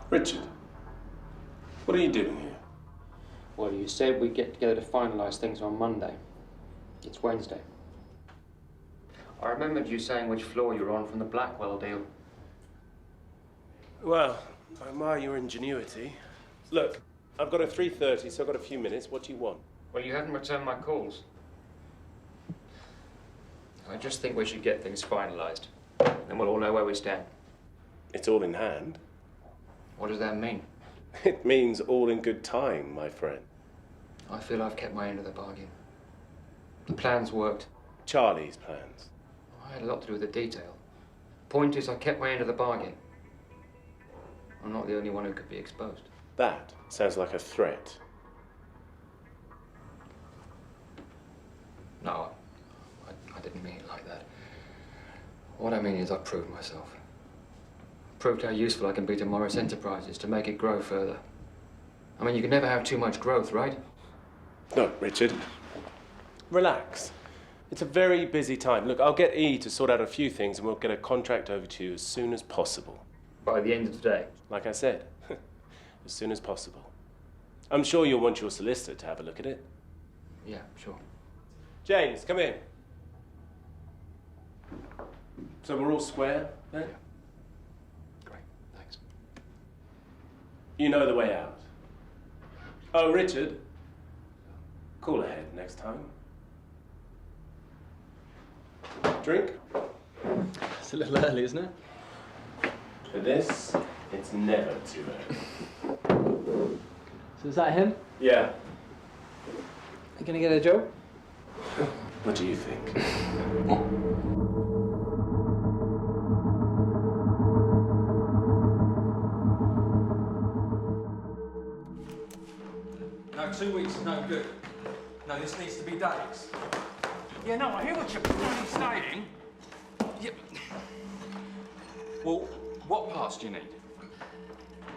Richard, what are you doing here? Well, you said we'd get together to finalise things on Monday. It's Wednesday. I remembered you saying which floor you're on from the Blackwell deal. Well, I admire your ingenuity. Look, I've got a 3:30, so I've got a few minutes. What do you want? Well, you haven't returned my calls. I just think we should get things finalised. Then we'll all know where we stand. It's all in hand. What does that mean? It means all in good time, my friend. I feel I've kept my end of the bargain. The plans worked. Charlie's plans. I had a lot to do with the detail. Point is, I kept my end of the bargain. I'm not the only one who could be exposed. That sounds like a threat. No, I didn't mean it like that. What I mean is I proved myself. Proved how useful I can be to Morris Enterprises to make it grow further. I mean, you can never have too much growth, right? No, Richard. Relax. It's a very busy time. Look, I'll get E to sort out a few things and we'll get a contract over to you as soon as possible. By the end of the day? Like I said, as soon as possible. I'm sure you'll want your solicitor to have a look at it. Yeah, sure. James, come in. So we're all square, then? Yeah. Great, thanks. You know the way out. Oh, Richard. Call ahead next time. Drink? It's a little early, isn't it? For this, it's never too early. So is that him? Yeah. You gonna get a job? What do you think? No, 2 weeks is no good. No, this needs to be days. Yeah, no, I hear what you're bloody saying. Yeah. Well, what pass do you need?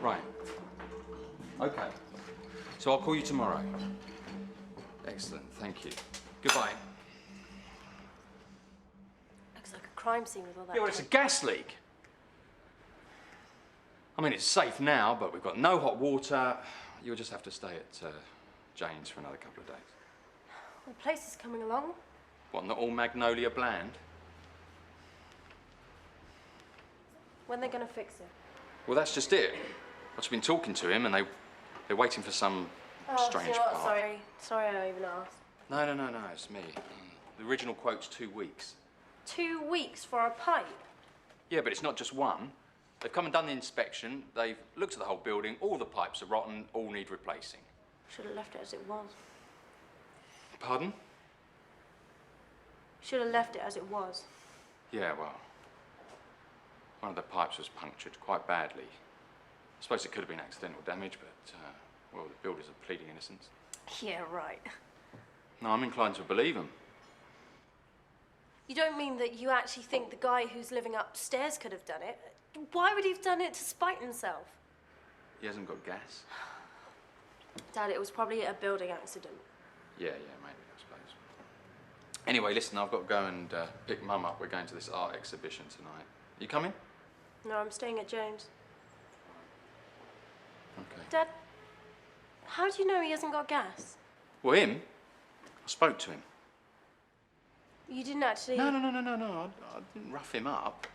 Right. Okay. So I'll call you tomorrow. Excellent, thank you. Goodbye. Looks like a crime scene with all that. Yeah, well, it's a gas leak. I mean, it's safe now, but we've got no hot water. You'll just have to stay at Jane's for another couple of days. The place is coming along. What, not all magnolia bland? When they're gonna fix it? Well, that's just it. I've just been talking to him, and they're waiting for some strange you know what? part. Sorry I even asked. No, it's me. The original quote's 2 weeks. 2 weeks for a pipe? Yeah, but it's not just one. They've come and done the inspection. They've looked at the whole building. All the pipes are rotten. All need replacing. Should have left it as it was. Pardon? Should have left it as it was. Yeah, well, one of the pipes was punctured quite badly. I suppose it could have been accidental damage, but, well, the builders are pleading innocence. Yeah, right. No, I'm inclined to believe them. You don't mean that you actually think the guy who's living upstairs could have done it? Why would he have done it to spite himself? He hasn't got gas? Dad, it was probably a building accident. Yeah, maybe, I suppose. Anyway, listen, I've got to go and pick Mum up. We're going to this art exhibition tonight. You coming? No, I'm staying at Jane's. Okay. Dad, how do you know he hasn't got gas? Well, him? I spoke to him. You didn't actually... No. I didn't rough him up.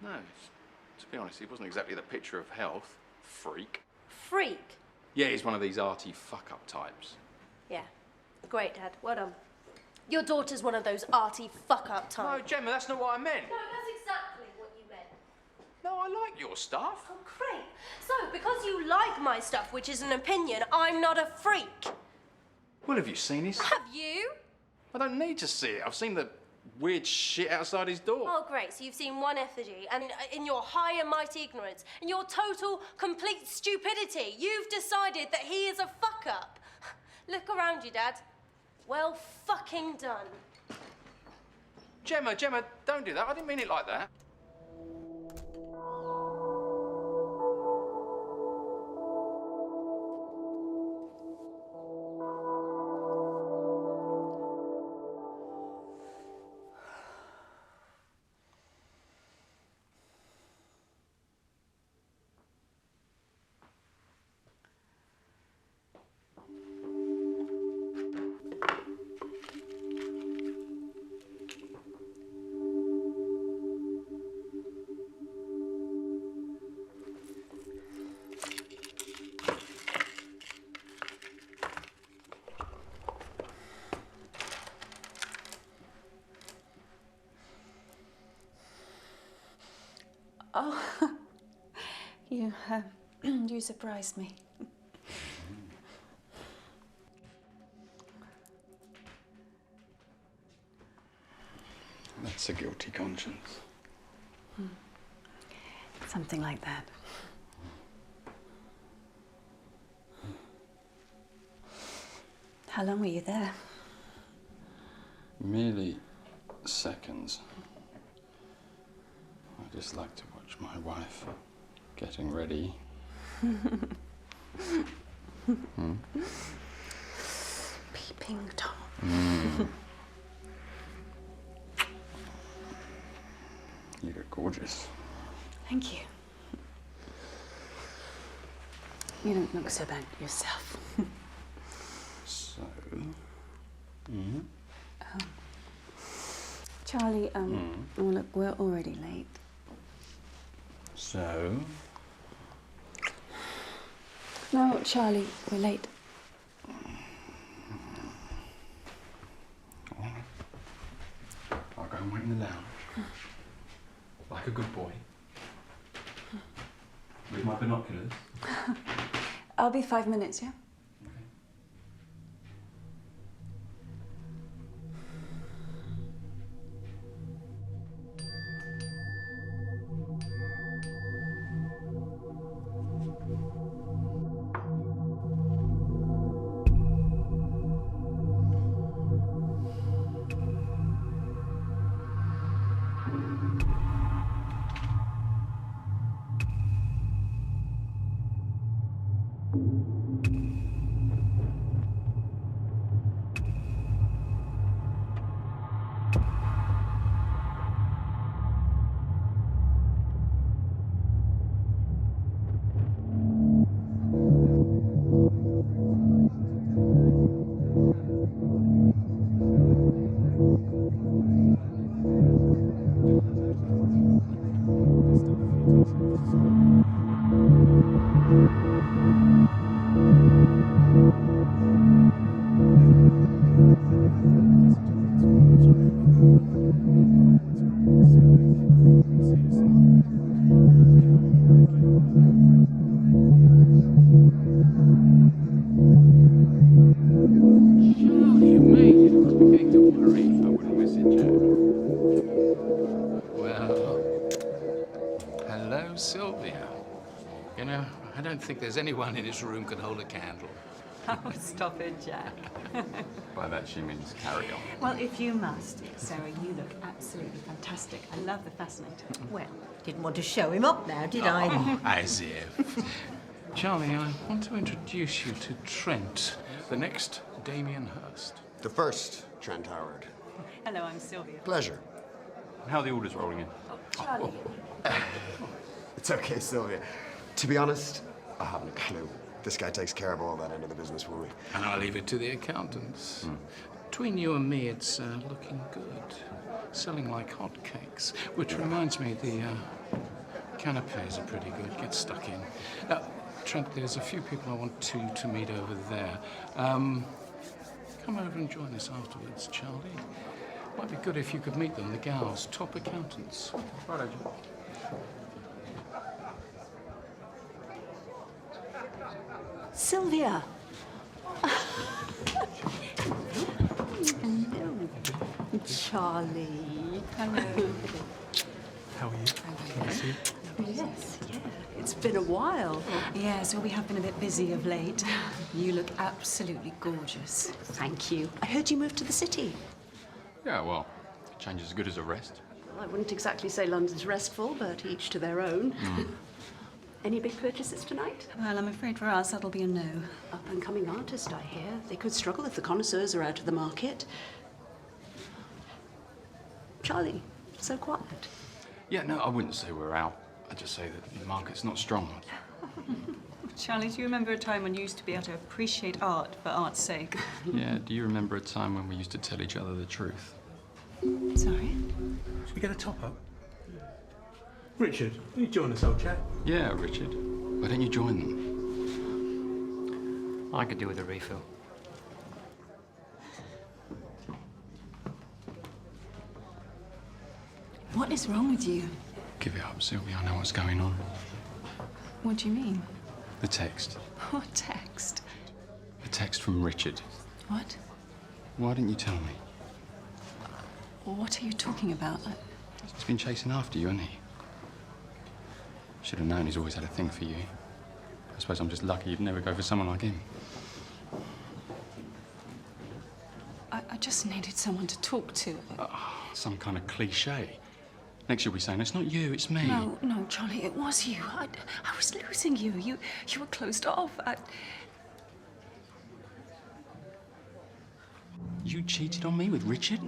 No, to be honest, he wasn't exactly the picture of health. Freak. Freak? Yeah, he's one of these arty fuck-up types. Yeah. Great, Dad. Well done. Your daughter's one of those arty fuck-up types. No, Gemma, that's not what I meant. No, that's exactly what you meant. No, I like your stuff. Oh, great. So, because you like my stuff, which is an opinion, I'm not a freak. Well, have you seen his... Have you? I don't need to see it. I've seen the weird shit outside his door. Oh, great. So you've seen one effigy, and in your high and mighty ignorance, in your total, complete stupidity, you've decided that he is a fuck-up. Look around you, Dad. Well fucking done. Gemma, don't do that. I didn't mean it like that. Oh, you surprised me. That's a guilty conscience. Something like that. How long were you there? Merely seconds. I just like to watch my wife getting ready. Peeping Tom. You look gorgeous. Thank you. You don't look so bad yourself. So... Charlie, oh look, we're already late. So... No, Charlie, we're late. this? I'll be 5 minutes, yeah? Hello, Sylvia. You know, I don't think there's anyone in this room can hold a candle. Oh, stop it, Jack. By that she means carry on. Well, if you must. Sarah, you look absolutely fantastic. I love the fascinator. Well, didn't want to show him up now, did I? Oh, as if. Charlie, I want to introduce you to Trent, the next Damien Hirst. The first Trent Howard. Hello, I'm Sylvia. Pleasure. How are the orders rolling in? Charlie. It's okay, Sylvia. To be honest, I haven't a clue. This guy takes care of all that end of the business for me. And I'll leave it to the accountants. Between you and me, it's looking good. Selling like hotcakes. Which reminds me, the canapes are pretty good. Get stuck in. Trent, there's a few people I want to meet over there. Come over and join us afterwards, Charlie. Might be good if you could meet them, the gals, top accountants. Right, Agent. Sylvia. Hello. Charlie. Hello. How are you? Can I see you? Yes, yeah. It's been a while. Yes, well, we have been a bit busy of late. You look absolutely gorgeous. Thank you. I heard you moved to the city. Yeah, well, change is as good as a rest. Well, I wouldn't exactly say London's restful, but each to their own. Any big purchases tonight? Well, I'm afraid for us that'll be a no. Up-and-coming artist, I hear. They could struggle if the connoisseurs are out of the market. Charlie, so quiet. Yeah, no, I wouldn't say we're out. I'd just say that the market's not strong. Charlie, do you remember a time when you used to be able to appreciate art for art's sake? Yeah, do you remember a time when we used to tell each other the truth? Sorry? Should we get a top-up? Richard, will you join us, old chap? Yeah, Richard. Why don't you join them? I could do with a refill. What is wrong with you? Give it up, Sylvia. I know what's going on. What do you mean? The text. What text? The text from Richard. What? Why didn't you tell me? What are you talking about? He's been chasing after you, hasn't he? Should have known he's always had a thing for you. I suppose I'm just lucky you'd never go for someone like him. I just needed someone to talk to. Some kind of cliche. Next you'll be saying, it's not you, it's me. No, Charlie, it was you. I was losing you. You were closed off. You cheated on me with Richard?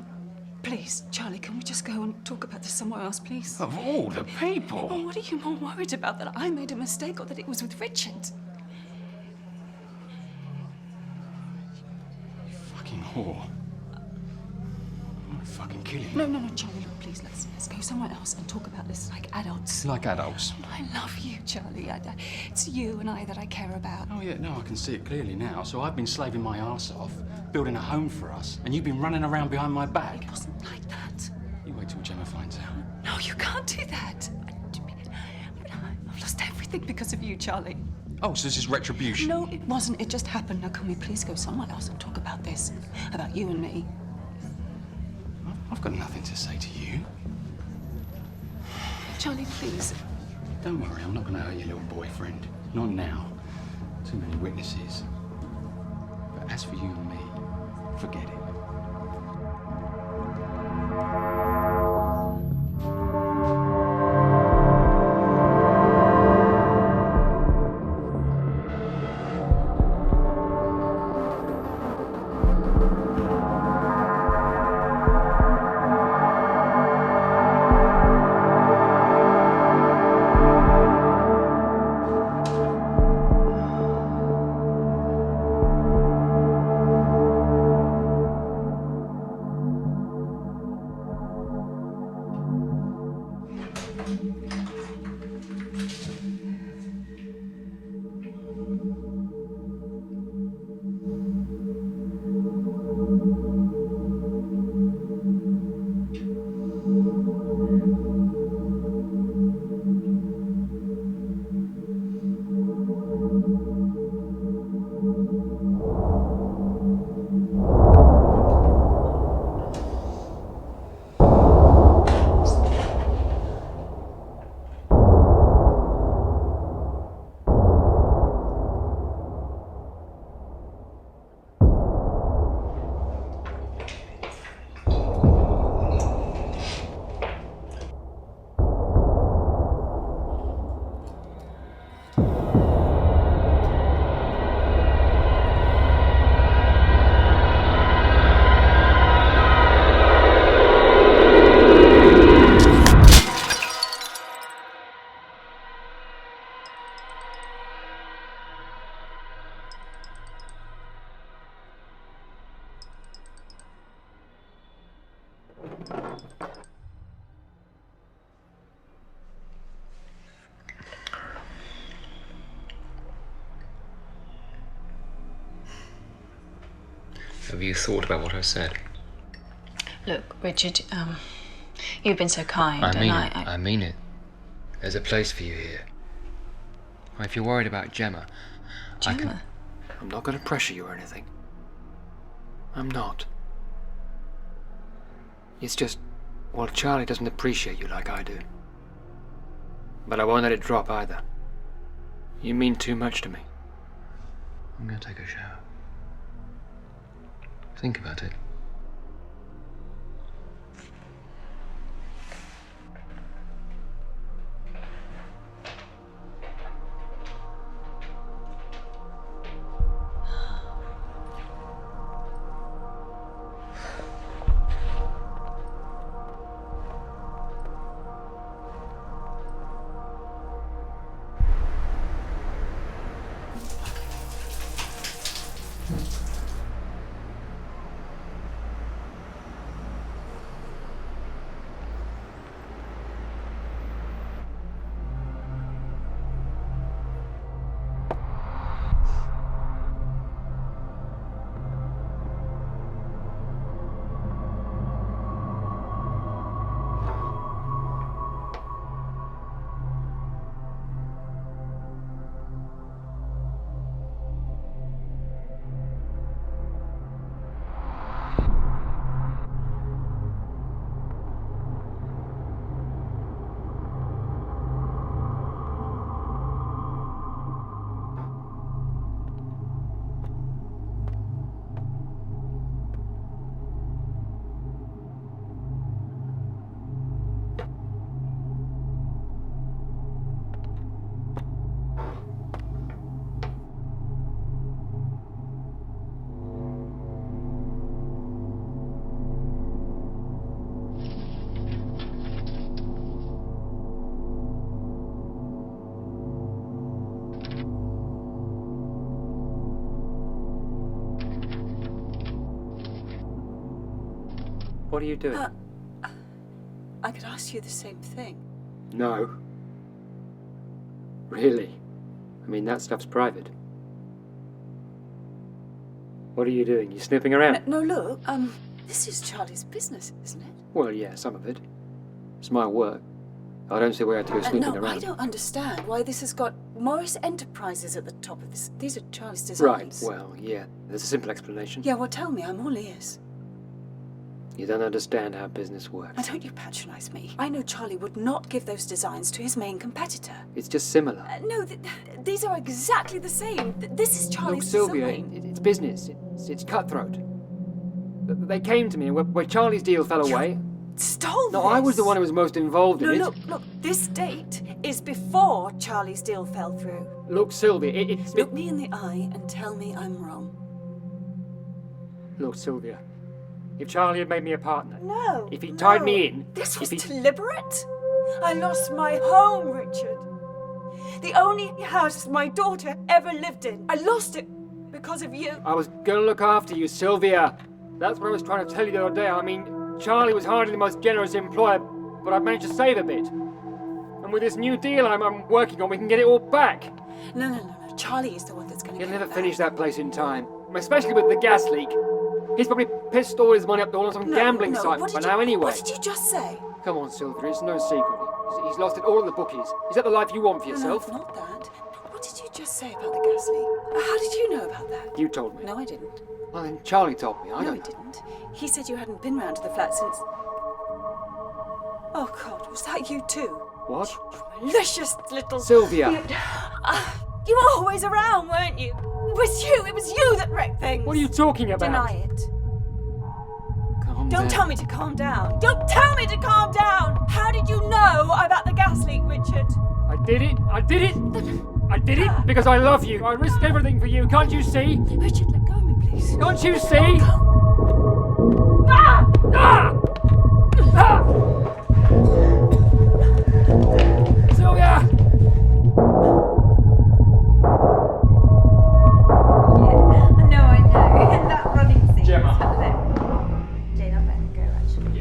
Please, Charlie, can we just go and talk about this somewhere else, please? Of all the people! Well, what are you more worried about, that I made a mistake or that it was with Richard? You fucking whore. I'm gonna fucking kill you. No, Charlie, look, please, let's go somewhere else and talk about this like adults. Like adults? I love you, Charlie. It's you and I that I care about. Oh, yeah, no, I can see it clearly now. So I've been slaving my arse off, building a home for us, and you've been running around behind my back. It wasn't like that. You wait till Gemma finds out. No, you can't do that. I've lost everything. everything because of you, Charlie. Oh, so this is retribution? No, it wasn't. It just happened. Now, can we please go somewhere else and talk about this? About you and me? I've got nothing to say to you. Charlie, please. Don't worry, I'm not going to hurt your little boyfriend. Not now. Too many witnesses. But as for you and me, forget it. Have you thought about what I said? Look, Richard, you've been so kind, I mean and it. I mean it. There's a place for you here. If you're worried about Gemma, Gemma? I'm not going to pressure you or anything. I'm not. It's just, well, Charlie doesn't appreciate you like I do. But I won't let it drop either. You mean too much to me. I'm going to take a shower. Think about it. What are you doing? I could ask you the same thing. No. Really? I mean, that stuff's private. What are you doing? You snooping around? No, look, this is Charlie's business, isn't it? Well, yeah, some of it. It's my work. I don't see why I had to go snooping No, around. I don't understand why this has got Morris Enterprises at the top of this. These are Charlie's Right, designs. well, yeah, there's a simple explanation. Yeah, well, tell me. I'm all ears. You don't understand how business works. Now, don't you patronise me. I know Charlie would not give those designs to his main competitor. It's just similar. No, these are exactly the same. This is Look, Charlie's Sylvia, design. it's business. It's cutthroat. They came to me, and where Charlie's deal fell away... Stole No, this. I was the one who was most involved in it. Look, this date is before Charlie's deal fell through. Look, Sylvia, it's... Look me in the eye and tell me I'm wrong. Look, Sylvia, if Charlie had made me a partner... No. If he tied me in... This was if he... deliberate. I lost my home, Richard. The only house my daughter ever lived in. I lost it because of you. I was gonna look after you, Sylvia. That's what I was trying to tell you the other day. I mean, Charlie was hardly the most generous employer, but I've managed to save a bit. And with this new deal I'm working on, we can get it all back. No. Charlie is the one that's going to He'll never finish that place in time, especially with the gas leak. He's probably pissed all his money up on some gambling site by now anyway. What did you just say? Come on, Sylvia, it's no secret. He's lost it all at the bookies. Is that the life you want for yourself? No, not that. What did you just say about the gas leak? How did you know about that? You told me. No, I didn't. Well, then Charlie told me. I No, don't he didn't. He said you hadn't been round to the flat since... Oh, God, was that you too? What? Malicious little... Sylvia! You were always around, weren't you? It was you that wrecked things. What are you talking about? Deny it. Calm Don't down. tell me to calm down. Don't tell me to calm down. How did you know about the gas leak, Richard? I did it because I love you. I risked everything for you. Can't you see? Richard, let go of me, please. Can't you see? Ah! Ah! Ah! Sylvia! I know. And that running scene. Gemma. Jane, I better go, actually.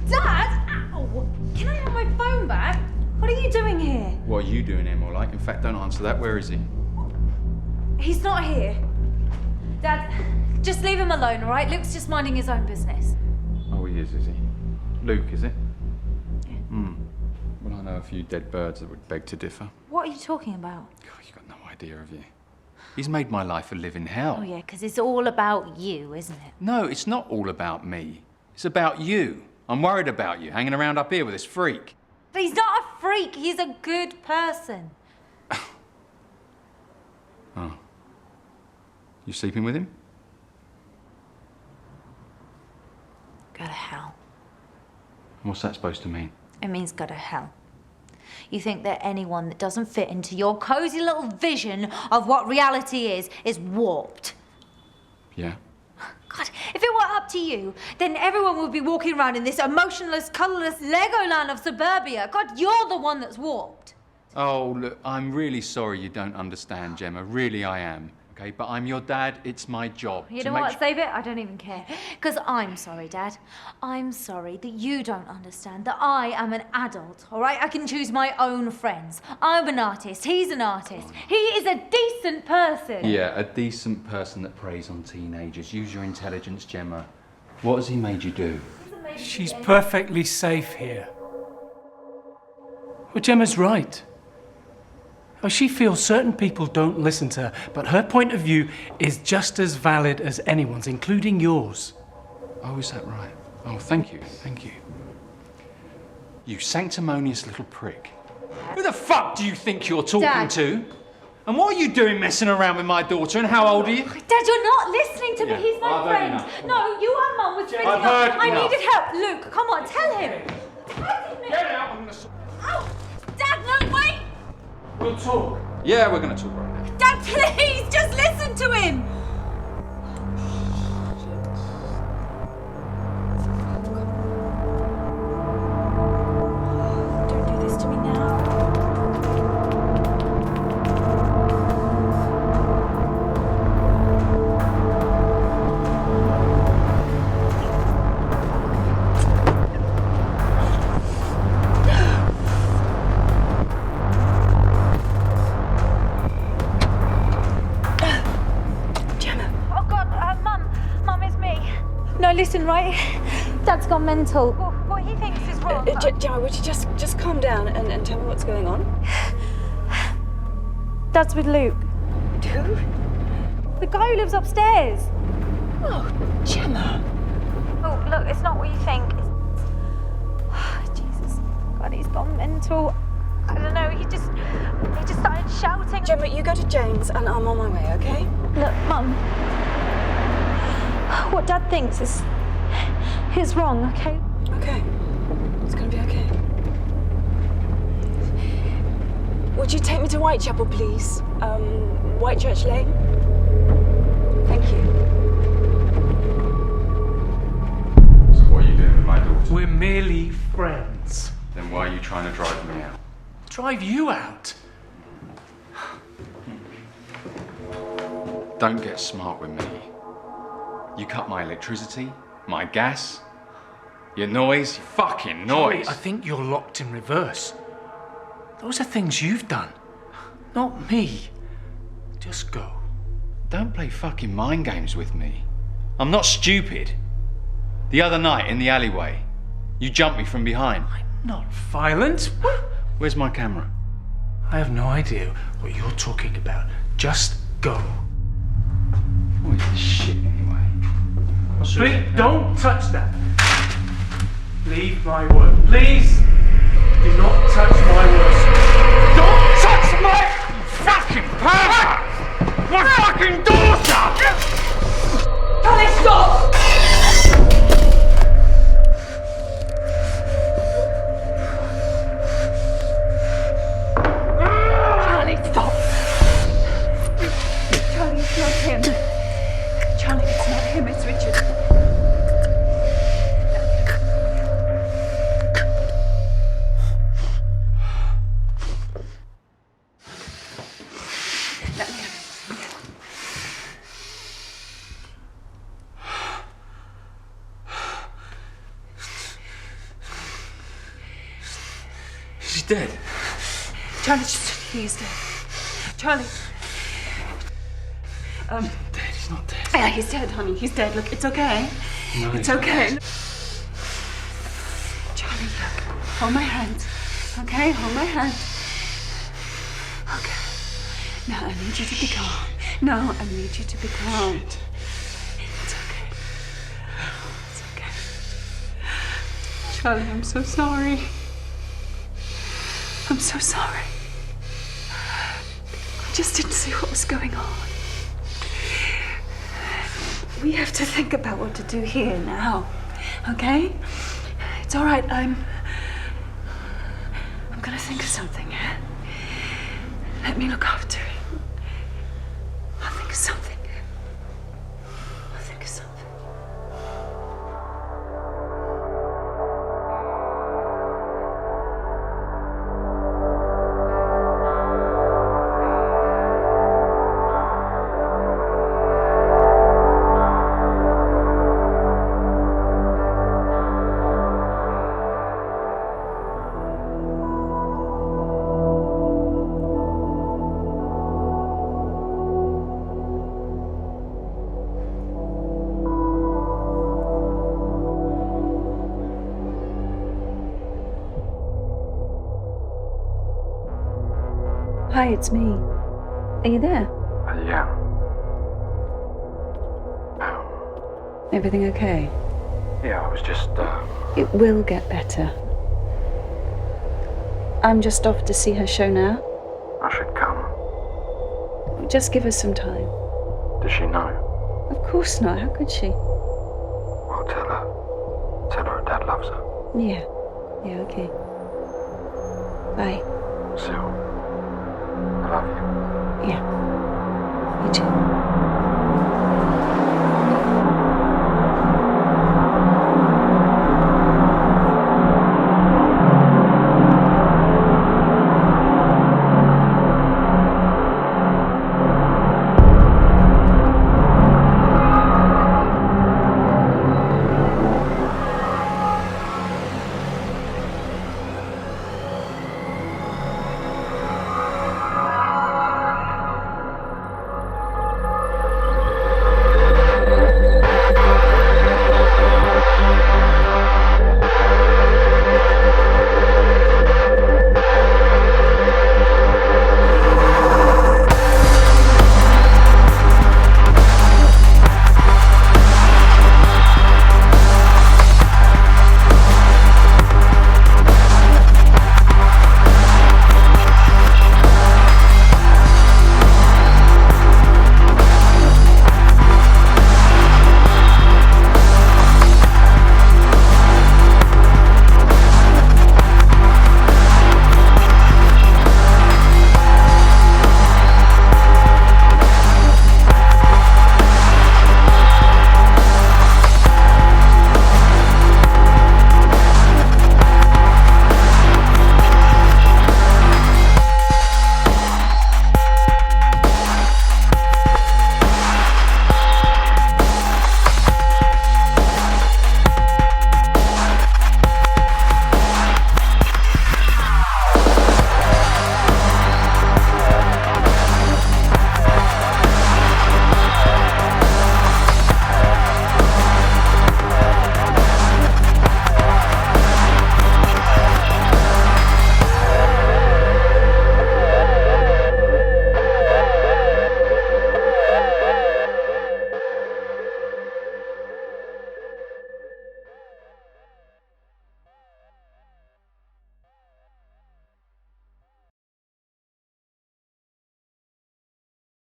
Dad! Ow! Can I have my phone back? What are you doing here? What are you doing here, more like? In fact, don't answer that. Where is he? He's not here. Dad, just leave him alone, all right? Luke's just minding his own business. Oh, he is he? Luke, is it? Yeah. Well, I know a few dead birds that would beg to differ. What are you talking about? God, you got no idea, have you? He's made my life a living hell. Oh, yeah, because it's all about you, isn't it? No, it's not all about me. It's about you. I'm worried about you, hanging around up here with this freak. But he's not a freak. He's a good person. Oh. You sleeping with him? Go to hell. What's that supposed to mean? It means go to hell. You think that anyone that doesn't fit into your cozy little vision of what reality is warped. Yeah. God, if it were up to you, then everyone would be walking around in this emotionless, colourless Legoland of suburbia. God, you're the one that's warped. Oh, look, I'm really sorry you don't understand, Gemma. Really, I am. Okay, but I'm your dad. It's my job. You to know make what? Save it. I don't even care. Because I'm sorry, Dad. I'm sorry that you don't understand that I am an adult, all right? I can choose my own friends. I'm an artist. He's an artist. He is a decent person. Yeah, a decent person that preys on teenagers. Use your intelligence, Gemma. What has he made you do? She's perfectly safe here. Well, Gemma's right. Oh, she feels certain people don't listen to her, but her point of view is just as valid as anyone's, including yours. Oh, is that right? Oh, thank you, thank you. You sanctimonious little prick. Who the fuck do you think you're talking Dad. to? And what are you doing messing around with my daughter, and how old are you? Dad, you're not listening to Yeah, me. He's my I've heard friend. enough. No, you and Mum were splitting I've up. heard I enough. needed help. Luke, come on, tell him. Get out, I'm gonna... Oh, Dad, no, wait. We'll talk. Yeah, we're gonna talk right now. Dad, please, just listen to him. Don't do this to me now. Oh God, Mum, it's me. No, listen, right? Dad's gone mental. What he thinks is wrong? Gemma, would you just calm down and tell me what's going on? Dad's with Luke. Who? The guy who lives upstairs. Oh, Gemma. Oh, look, it's not what you think. Jesus. God, he's gone mental. I don't know, he just started shouting. Gemma, you go to James and I'm on my way, okay? Look, Mum. What Dad thinks is wrong, okay? Okay. It's gonna be okay. Would you take me to Whitechapel, please? Whitechurch Lane? Thank you. So what are you doing with my daughter? We're merely friends. Then why are you trying to drive me out? Drive you out? Don't get smart with me. You cut my electricity, my gas, your noise, your fucking noise. I think you're locked in reverse. Those are things you've done, not me. Just go. Don't play fucking mind games with me. I'm not stupid. The other night in the alleyway, you jumped me from behind. I'm not violent. Where's my camera? I have no idea what you're talking about. Just go. What is this shit anyway? Please, don't touch that. Leave my work. Please, do not touch my words. Don't touch my fucking power! My fucking daughter! Charlie, stop! Charlie, stop! Charlie, it's not him. Charlie, it's not him, it's Richard. She's dead. Charlie, he's dead. Charlie. Dead, he's not dead. Yeah, he's dead, honey. He's dead. Look, it's okay. No, It's okay. Charlie, look. Hold my hand. Okay, hold my hand. Okay. Now I need you to be calm. No, I need you to be calm. It's okay. It's okay. Charlie, I'm so sorry. I'm so sorry. I just didn't see what was going on. We have to think about what to do here now, okay? It's all right. I'm gonna think of something. Let me look after it. I'll think of something. I'll think of something. Hi, it's me. Are you there? Yeah. Everything okay? Yeah, I was just, It will get better. I'm just off to see her show now. I should come. Just give her some time. Does she know? Of course not. How could she? Well, tell her. Tell her her dad loves her. Yeah. Yeah, okay. Bye. Syl, I love you. Yeah. You too.